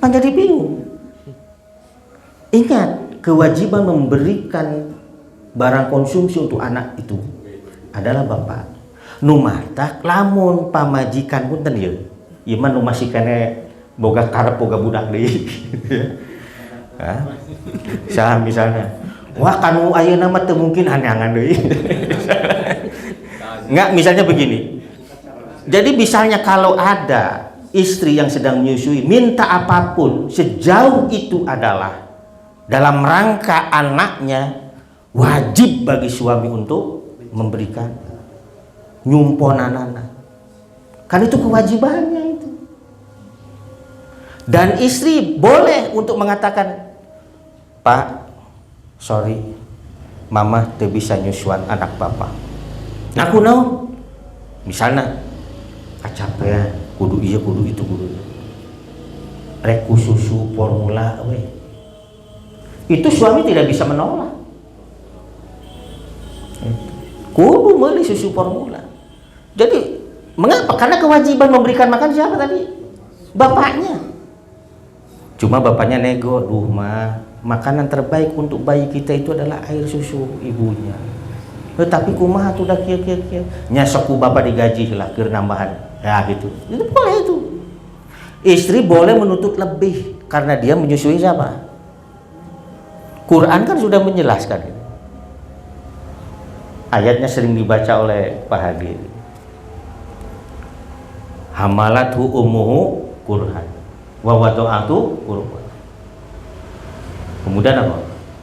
Pan jadi bingung. Ingat, kewajiban memberikan barang konsumsi untuk anak itu adalah bapak. Nu matak lamun pamajikan punten ieu. Ieu mah nu masih kene boga karep boga budak deui. Hah? Saha misalnya, wah kanu ayeuna mah teu mungkin aneh-aneh deui. Enggak, misalnya begini. Jadi misalnya kalau ada istri yang sedang menyusui, minta apapun sejauh itu adalah dalam rangka anaknya, wajib bagi suami untuk memberikan nyumponanana. Kan itu kewajibannya itu. Dan istri boleh untuk mengatakan, Pak, sorry, mama teu bisa nyusuan anak bapak. Aku naon? Misalnya kacapean, kudu iya, kudu itu, kudu itu. Rek susu formula we. Itu suami tidak bisa menolak. Kudu meuli susu formula. Jadi mengapa? Karena kewajiban memberikan makan siapa tadi? Bapaknya. Cuma bapaknya nego, duh mah, makanan terbaik untuk bayi kita itu adalah air susu ibunya. Tetapi kumaha tuh udah kieu nyasok ku bapak digaji lah keur nambahan. Ya gitu. Itu boleh itu. Istri boleh menuntut lebih karena dia menyusui siapa? Quran kan sudah menjelaskan itu. Ayatnya sering dibaca oleh Pak Hadi. Hamalathu ummuhu kurhan wa wada'atu kurhan. Kemudian apa?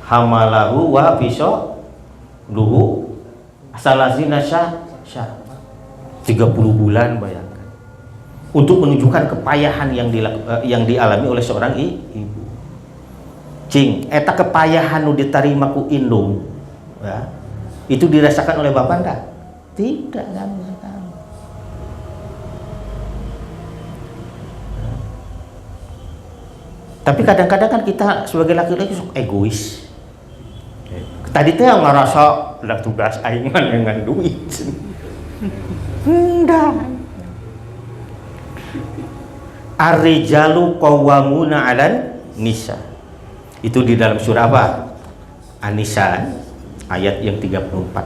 Hamalahu wa fisaluhu salasina syah 30 bulan, bayangkan, untuk menunjukkan kepayahan yang dialami oleh seorang ibu. Cing, eta kepayahan nu diterima ku indung, ya, itu dirasakan oleh bapak enggak? Tidak, kan? Tapi kadang-kadang kan kita sebagai laki-laki suka egois. Tadi teh ngerasa udah tugas aing mah dengan duit. Enggak. Ar-rijalu qawwamuna 'alan nisa. Itu di dalam surah apa? An-Nisa ayat yang 34.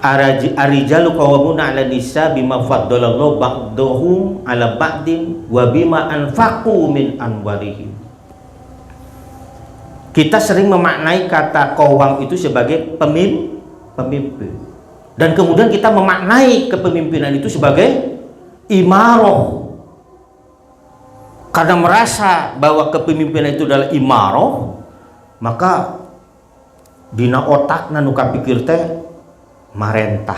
Ar-rijalu qawwamuna 'alan nisa bima faddalallahu ba'dahum 'ala ba'din wa bima anfaqu min amwalihim. Kita sering memaknai kata qawwam itu sebagai pemimpin. Dan kemudian kita memaknai kepemimpinan itu sebagai imarah. Karena merasa bahwa kepemimpinan itu adalah imaroh, maka dina otak nu kapikir teh marentah.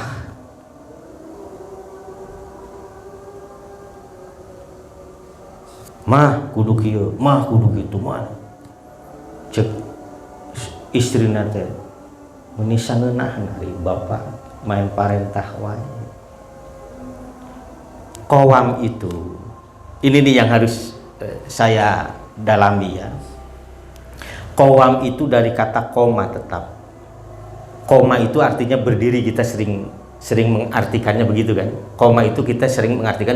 Mah kudu kieu, mah kudu kitu mah. Cek istrina teh meuni sangeunah ari bapak main parentah wae. Qawam itu, ini nih yang harus saya dalami ya. Qawam itu dari kata koma tetap. Koma itu artinya berdiri, kita sering mengartikannya begitu kan. Koma itu kita sering mengartikan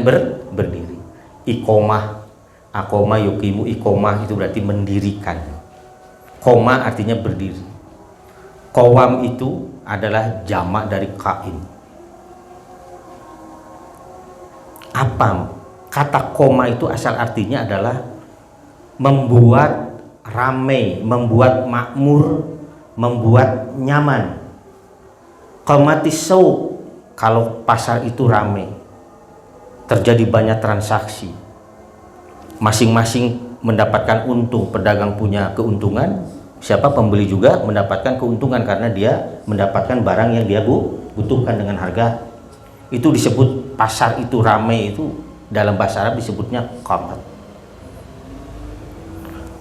berdiri. Iqomah, akoma yukimu, iqomah itu berarti mendirikan. Koma artinya berdiri. Qawam itu adalah jamak dari qaim. Apa? Kata koma itu asal artinya adalah membuat ramai, membuat makmur, membuat nyaman. Qamatis sauq, kalau pasar itu ramai, terjadi banyak transaksi, masing-masing mendapatkan untung. Pedagang punya keuntungan, siapa pembeli juga mendapatkan keuntungan karena dia mendapatkan barang yang dia butuhkan dengan harga. Itu disebut pasar itu ramai, itu dalam bahasa Arab disebutnya qamat.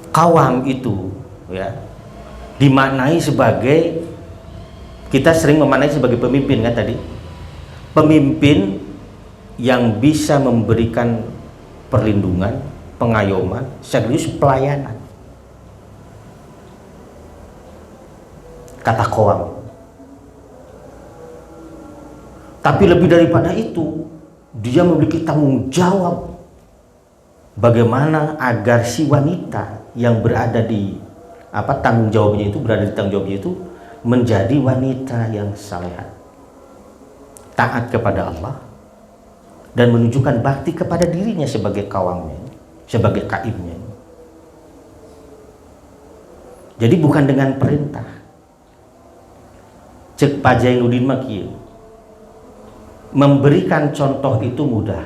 Qawam itu ya dimaknai sebagai, kita sering memaknai sebagai pemimpin kan tadi. Pemimpin yang bisa memberikan perlindungan, pengayoman, sekaligus pelayanan. Kata qawam. Tapi lebih daripada itu, dia memiliki tanggung jawab bagaimana agar si wanita yang berada di tanggung jawabnya itu menjadi wanita yang salehah, taat kepada Allah, dan menunjukkan bakti kepada dirinya sebagai kawamnya, sebagai kaibnya. Jadi bukan dengan perintah. Cek Pak Jainuddin Makieu, memberikan contoh itu mudah,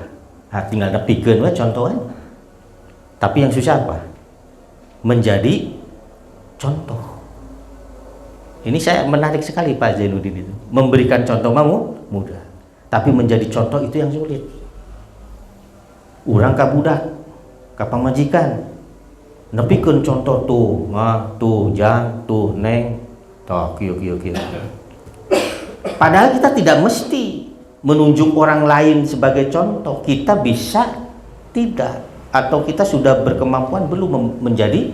tinggal nepikeun we contohan. Tapi yang susah apa? Menjadi contoh. Ini saya menarik sekali Pak Zainuddin itu. Memberikan contoh mudah, tapi menjadi contoh itu yang sulit. Urang ka budak, ka pamajikan, nepikeun contoh tuh, tuh jang, tuh neng, toh kieu. Padahal kita tidak mesti menunjuk orang lain sebagai contoh. Kita bisa tidak, atau kita sudah berkemampuan belum menjadi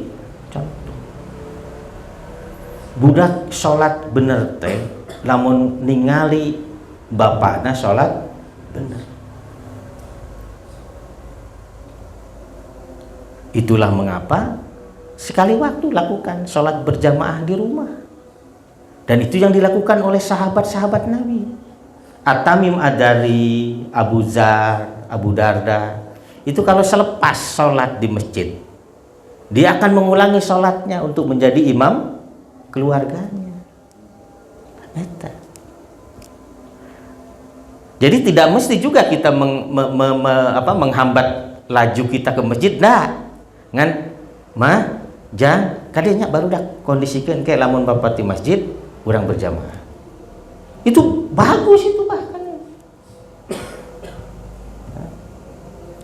contoh. Budak sholat bener teh lamun ningali bapakna sholat bener. Itulah mengapa sekali waktu lakukan sholat berjamaah di rumah. Dan itu yang dilakukan oleh sahabat-sahabat Nabi. At-Tamim Ad-Dari, Abu Zar, Abu Darda, itu kalau selepas sholat di masjid, dia akan mengulangi sholatnya untuk menjadi imam keluarganya. Jadi tidak mesti juga kita menghambat laju kita ke masjid. Nah, ngan mah jang kadenya baru dah kondisikan kayak lamun bapak di masjid kurang berjamaah. Itu bagus itu bahkan.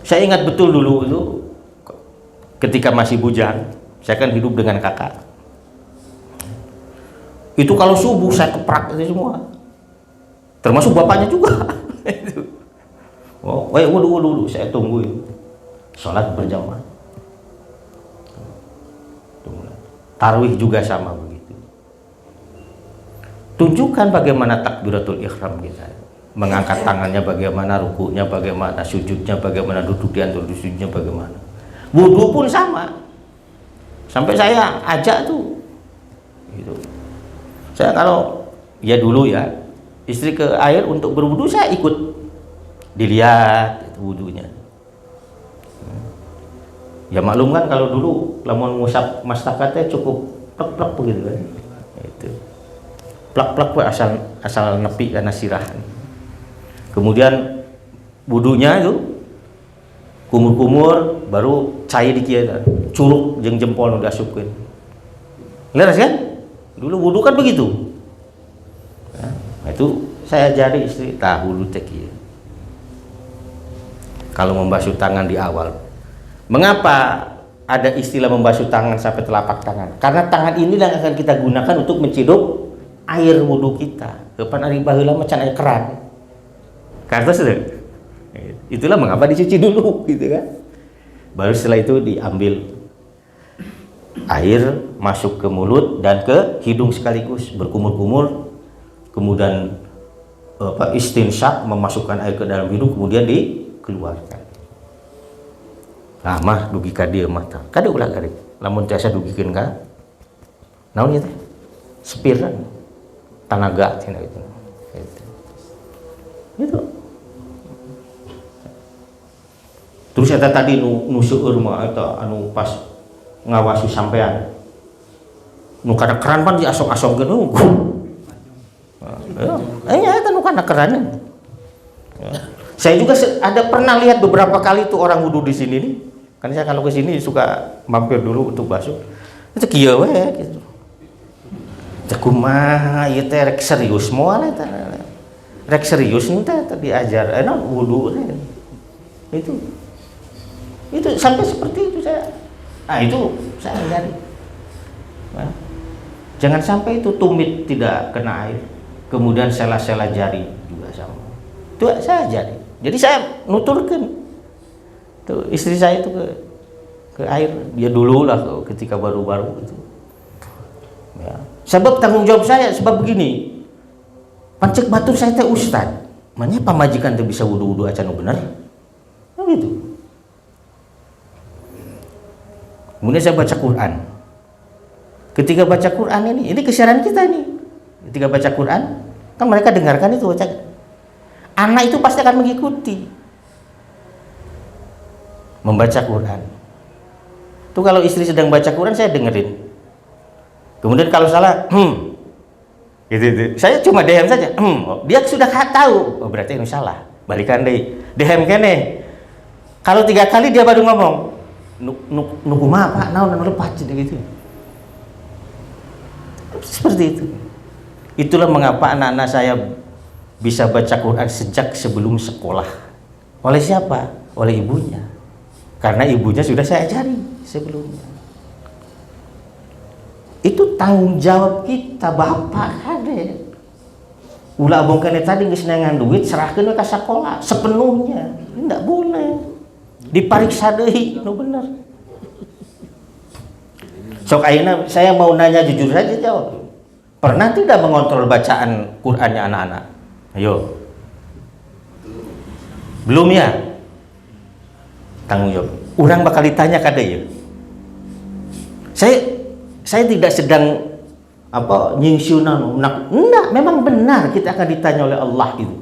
Saya ingat betul dulu itu ketika masih bujang, saya kan hidup dengan kakak. Itu kalau subuh saya keprak itu semua. Termasuk bapaknya juga. Oh, wudu saya tungguin. Sholat berjamaah. Tarawih juga sama begitu. Tunjukkan bagaimana takbiratul ihram kita, mengangkat tangannya bagaimana, rukunya bagaimana, sujudnya bagaimana, duduk di antara sujudnya bagaimana. Wudu pun sama. Sampai saya ajak tuh gitu. Saya kalau ya dulu ya istri ke air untuk berwudu, saya ikut dilihat itu wudunya. Ya maklum kan kalau dulu lamun ngusap mastakatnya cukup plek-plek begitu kan. Itu. Plak-plak asal nepi karena sirahan. Kemudian wudunya itu kumur-kumur baru cair di kia curug jeung jempol nu diasupkeun. Leres kan? Dulu wudu kan begitu. Nah, itu saya ajari istri tahu teh kieu. Kalau membasuh tangan di awal. Mengapa ada istilah membasuh tangan sampai telapak tangan? Karena tangan ini yang akan kita gunakan untuk menciduk air wudu kita. Kapan ari baheula macan air keran. Karena itulah mengapa dicuci dulu gitu kan. Baru setelah itu diambil air masuk ke mulut dan ke hidung sekaligus berkumur-kumur, kemudian istinsyak memasukkan air ke dalam hidung kemudian dikeluarkan. Nah mah dugi ka dieu mah tah kada ulah garek lamun tiasa dugikeun ka naon ieu teh spiran tanaga cenah gitu. Gitu. Terus eta tadi nu seueur mah eta anu pas ngawasi sampean nu kada keran pan diasok-asokkeun unggul. Nya eta nu kana keran. Saya juga ada pernah lihat beberapa kali tuh orang wudu di sini nih. Kan saya kalau ke sini suka mampir dulu untuk basuh. Itu kieu we gitu. Cek kumaha ieu teh rek serius moal eta. Rek serius nih teh diajar enak wudu teh. Itu sampai seperti itu saya. Nah itu saya ajari. Nah, jangan sampai itu tumit tidak kena air. Kemudian sela-sela jari juga sama. Itu saya ajari. Jadi saya nuturkan tuh istri saya itu ke air dia dulu lah ketika baru-baru itu. Ya. Sebab tanggung jawab saya sebab begini. Pancek batur saya teh ustad. Makanya pamajikan teh bisa wudu-wudu acan bener. Nah, gitu. Kemudian saya baca Quran. Ketika baca Quran ini kesiaran kita nih. Ketika baca Quran, kan mereka dengarkan itu baca. Anak itu pasti akan mengikuti membaca Quran. Itu kalau istri sedang baca Quran saya dengerin. Kemudian kalau salah, gitu. Saya cuma dehem saja. Dia sudah tahu. Oh, berarti ini salah. Balikan deh. Dehem kene. Kalau 3 kali dia baru ngomong, nunggu mah Pak, naon lepas gitu. Seperti itu. Itulah mengapa anak-anak saya bisa baca Quran sejak sebelum sekolah. Oleh siapa? Oleh ibunya. Karena ibunya sudah saya ajari sebelumnya. Itu tanggung jawab kita bapak kade. Ulah bongkane tadi geus nengan duit serahkeun ka sekolah sepenuhnya. Enggak boleh. Dipariksa deui nu bener. Sok ayeuna saya mau nanya jujur saja jawab. Pernah tidak mengontrol bacaan Qur'annya anak-anak? Ayo. Belum ya? Tanggung jawab. Orang bakal ditanya kada ya. Saya tidak sedang nyingsiunan. Enggak, memang benar kita akan ditanya oleh Allah itu.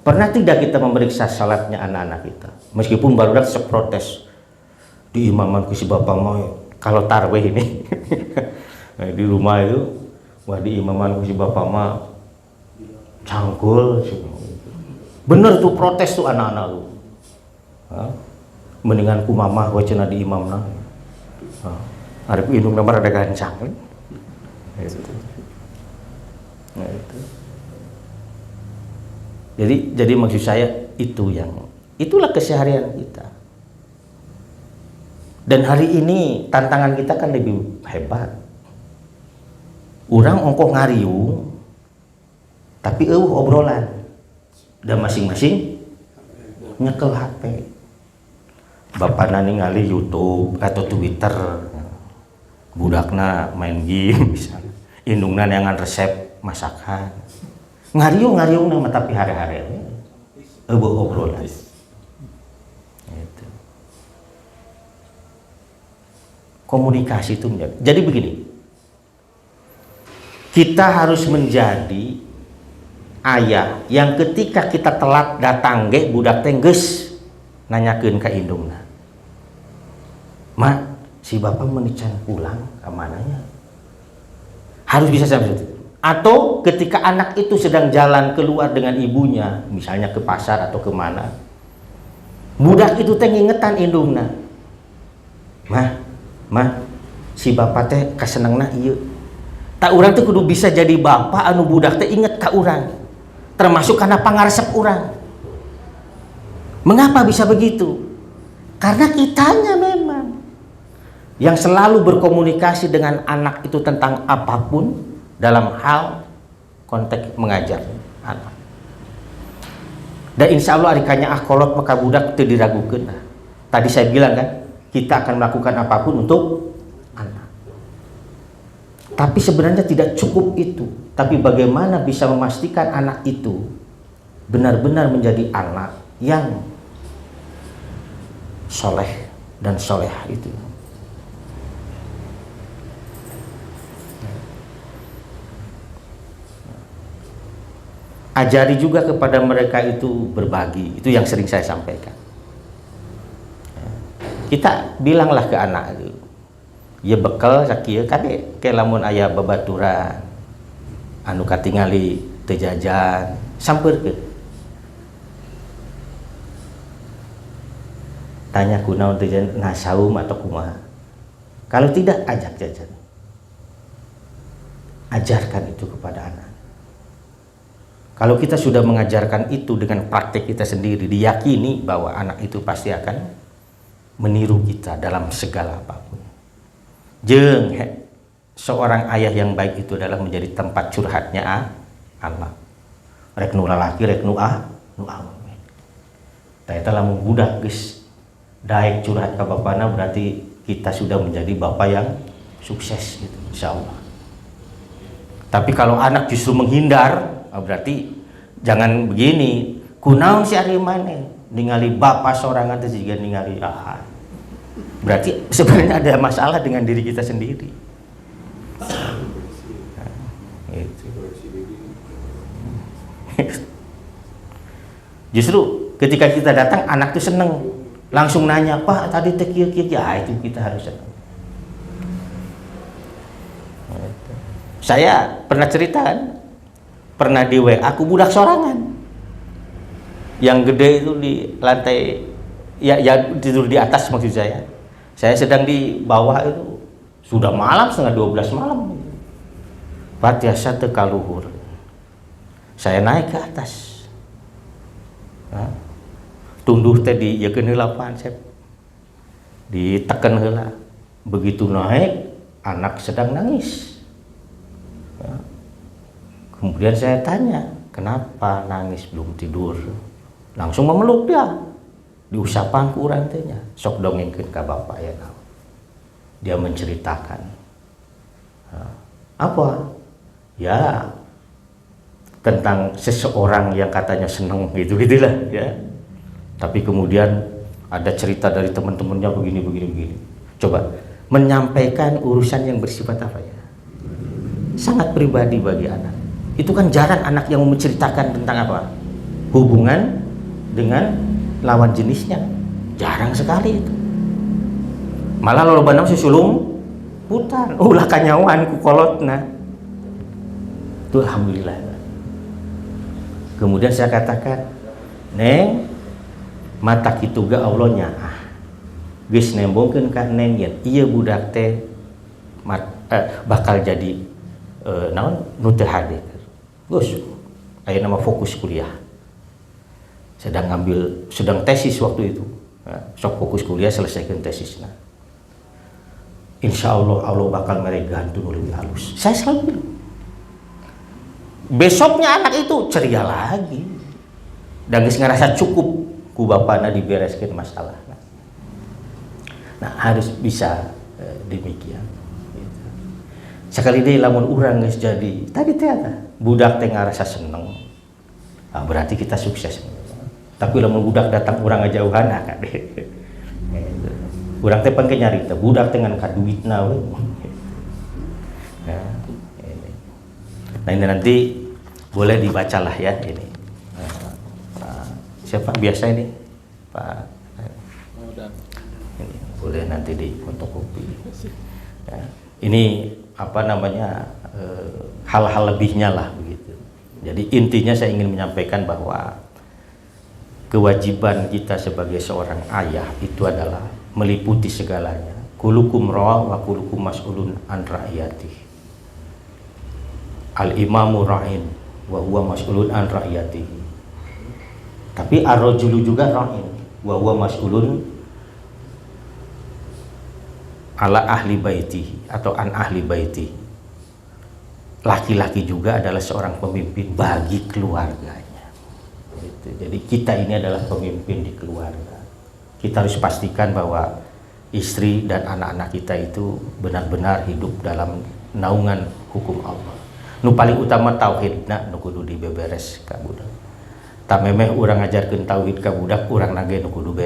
Pernah tidak kita memeriksa salatnya anak-anak kita? Meskipun baru seprotes di imaman ku si bapak mau kalau tarwih ini di rumah itu wah di imaman ku si bapak mah cangkul bener tuh protes tuh anak-anak lu mendingan ku mamah wacana di imamna hari ku indung nomor ada gancang itu. Nah, itu jadi maksud saya itulah keseharian kita. Dan hari ini tantangan kita kan lebih hebat. Orang ongkoh ngariung, tapi obrolan. Dan masing-masing nyekel HP. Bapakna ningali YouTube atau Twitter. Budakna main game misalnya. Indungna neangan resep masakan. Ngariung nama tapi hari-hari obrolan. Komunikasi itu menjadi. Jadi begini, kita harus menjadi ayah yang ketika kita telat datang ge budak teh geus nanyakeun ka indungna. Ma, si bapak menican pulang ke mananya? Harus bisa seperti itu. Atau ketika anak itu sedang jalan keluar dengan ibunya, misalnya ke pasar atau kemana, Budak itu teh ngingetan indungna, mah si bapak teh kasenengna ieu. Tak urang teh kudu bisa jadi bapak anu budak teh inget ka urang, termasuk karena pangaresep urang. Mengapa bisa begitu? Karena kitanya memang yang selalu berkomunikasi dengan anak itu tentang apapun dalam hal konteks mengajar anak. Dan insya Allah arikanya kolot maka budak itu diragukan. Tadi saya bilang kan, kita akan melakukan apapun untuk anak. Tapi sebenarnya tidak cukup itu. Tapi bagaimana bisa memastikan anak itu benar-benar menjadi anak yang soleh dan solehah itu. Ajari juga kepada mereka itu berbagi. Itu yang sering saya sampaikan. Kita bilanglah ke anak itu, ya bekal sakieu kade ke lamun aya babaturan anu katingali teu jajan sampeurkeun. Tanya kunaon teu jajan, nah saum atau kumaha. Kalau tidak, ajak jajan. Ajarkan itu kepada anak. Kalau kita sudah mengajarkan itu dengan praktek kita sendiri, diyakini bahwa anak itu pasti akan meniru kita dalam segala apapun. Jeung seorang ayah yang baik itu adalah menjadi tempat curhatnya anak. Rek nu lalaki, rek nu awewe. Tah eta lamun budak geus daek curhat ka bapana berarti kita sudah menjadi bapak yang sukses gitu, insyaallah. Tapi kalau anak justru menghindar, berarti jangan begini. Kunaon si ari maneh ningali bapak sorangan teh juga ningali berarti sebenarnya ada masalah dengan diri kita sendiri. Nah, gitu. Justru ketika kita datang anak tuh seneng, langsung nanya, "Pak, tadi teh kieu kieu." Ya, itu kita harus senang. Saya pernah cerita kan, pernah di WA aku budak sorangan yang gede itu di lantai ya tidur di atas maksud saya sedang di bawah itu sudah malam setengah 12 malam patiasa teu kaluhur saya naik ke atas tunduh teh di yakeun heula pansep diteken heula begitu naik anak sedang nangis. Kemudian saya tanya, kenapa nangis belum tidur? Langsung memeluk dia. Diusapan ku urang teh nya, sok dongengkeun ka bapak ya. Dia menceritakan. Apa? Ya tentang seseorang yang katanya seneng gitu-gitulah ya. Tapi kemudian ada cerita dari teman-temannya begini. Coba menyampaikan urusan yang bersifat apa ya? Sangat pribadi bagi anak. Itu kan jarang anak yang menceritakan tentang apa? Hubungan dengan lawan jenisnya. Jarang sekali itu. Malah lolobana si sulung putar. Ulah kanyawan ku kolotna. Itu alhamdulillah. Kemudian saya katakan, "Neng, mata kitu ga Allah nyaah. Geus nembongkeun ka Neng yen ieu budak teh bakal jadi naon nu teu hade." Gus, aya nama fokus kuliah. Sedang tesis waktu itu. Sok fokus kuliah selesaikan tesisnya. Insya Allah Allah bakal meregantu lebih halus. Saya selalu bilang. Besoknya anak itu ceria lagi. Dan geus ngerasa cukup ku bapana dibereskeun masalah. Nah, harus bisa demikian. Sekali deh lamun urang geus jadi tadi teh budak teh ngarasa seneng, berarti kita sukses. Tapi lamun budak datang urang ngajauhan kade. Urang teh pangke nyarita budak teh ngan kaduitna we. Nah ini nanti boleh dibacalah ya ini. Siapa biasa ini Pak? Ini boleh nanti di fotokopi. Ya. Ini apa namanya hal-hal lebihnya lah begitu. Jadi intinya saya ingin menyampaikan bahwa kewajiban kita sebagai seorang ayah itu adalah meliputi segalanya. Kulukum ra' wa kulukum mas'ulun an ra'iyati. Al-imamu ra'in wa huwa mas'ulun an ra'iyatihi. Tapi ar-rajulu juga ra'in wa huwa mas'ulun ala ahli baitihi atau an ahli baitihi. Laki-laki juga adalah seorang pemimpin bagi keluarganya. Gitu. Jadi kita ini adalah pemimpin di keluarga. Kita harus pastikan bahwa istri dan anak-anak kita itu benar-benar hidup dalam naungan hukum Allah. Nu paling utama tauhidna nu kudu dibeberes ka budak. Tak memeh urang ngajarkeun tauhid ka budak, urang nage nu kudu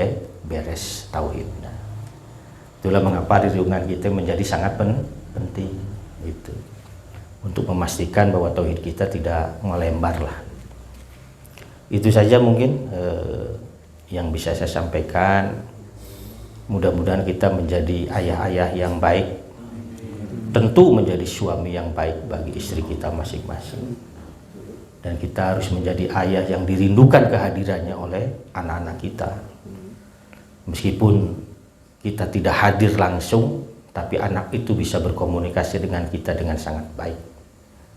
beres tauhidna. Itulah mengapa riungan kita menjadi sangat penting itu untuk memastikan bahwa tauhid kita tidak melembar lah. Itu saja mungkin yang bisa saya sampaikan. Mudah-mudahan kita menjadi ayah-ayah yang baik, tentu menjadi suami yang baik bagi istri kita masing-masing, dan kita harus menjadi ayah yang dirindukan kehadirannya oleh anak-anak kita. Meskipun kita tidak hadir langsung, tapi anak itu bisa berkomunikasi dengan kita dengan sangat baik.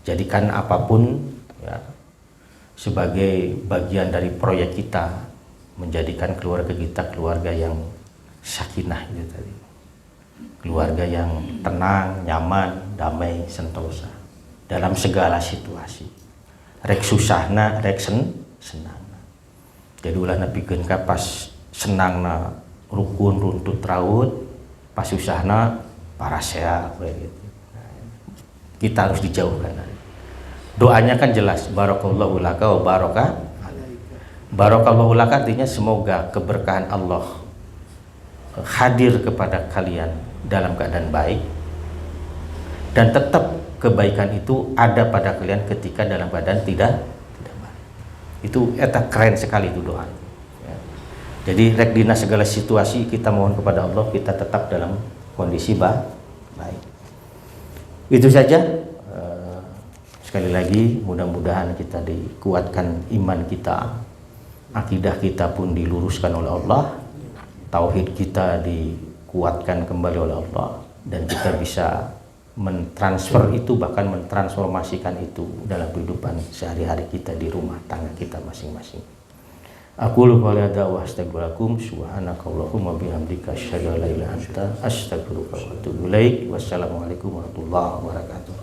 Jadikan apapun ya, sebagai bagian dari proyek kita, menjadikan keluarga kita keluarga yang sakinah itu tadi. Keluarga yang tenang, nyaman, damai, sentosa dalam segala situasi. Rek susahna, rek senangna. Jadi ulah nepikeun ka pas senangna rukun runtut raut, pas susahna parasea gitu. Kita harus dijauhkan. Doanya kan jelas, barakallahu laka wa baraka. Barakallahu laka artinya semoga keberkahan Allah hadir kepada kalian dalam keadaan baik, dan tetap kebaikan itu ada pada kalian ketika dalam keadaan tidak baik. Itu eta keren sekali itu doa. Ya. Jadi rek dina segala situasi kita mohon kepada Allah kita tetap dalam kondisi baik. Itu saja. Sekali lagi mudah-mudahan kita dikuatkan iman kita, akidah kita pun diluruskan oleh Allah, tauhid kita dikuatkan kembali oleh Allah, dan kita bisa mentransfer itu, bahkan mentransformasikan itu dalam kehidupan sehari-hari kita di rumah tangga kita masing-masing. Aku lupa lihat wa astagfirullahaladzim subhanakallahumma bihamdika asyhadu an la ilaha illa anta astaghfiruka wa atubu ilaik. Wassalamualaikum warahmatullahi wabarakatuh.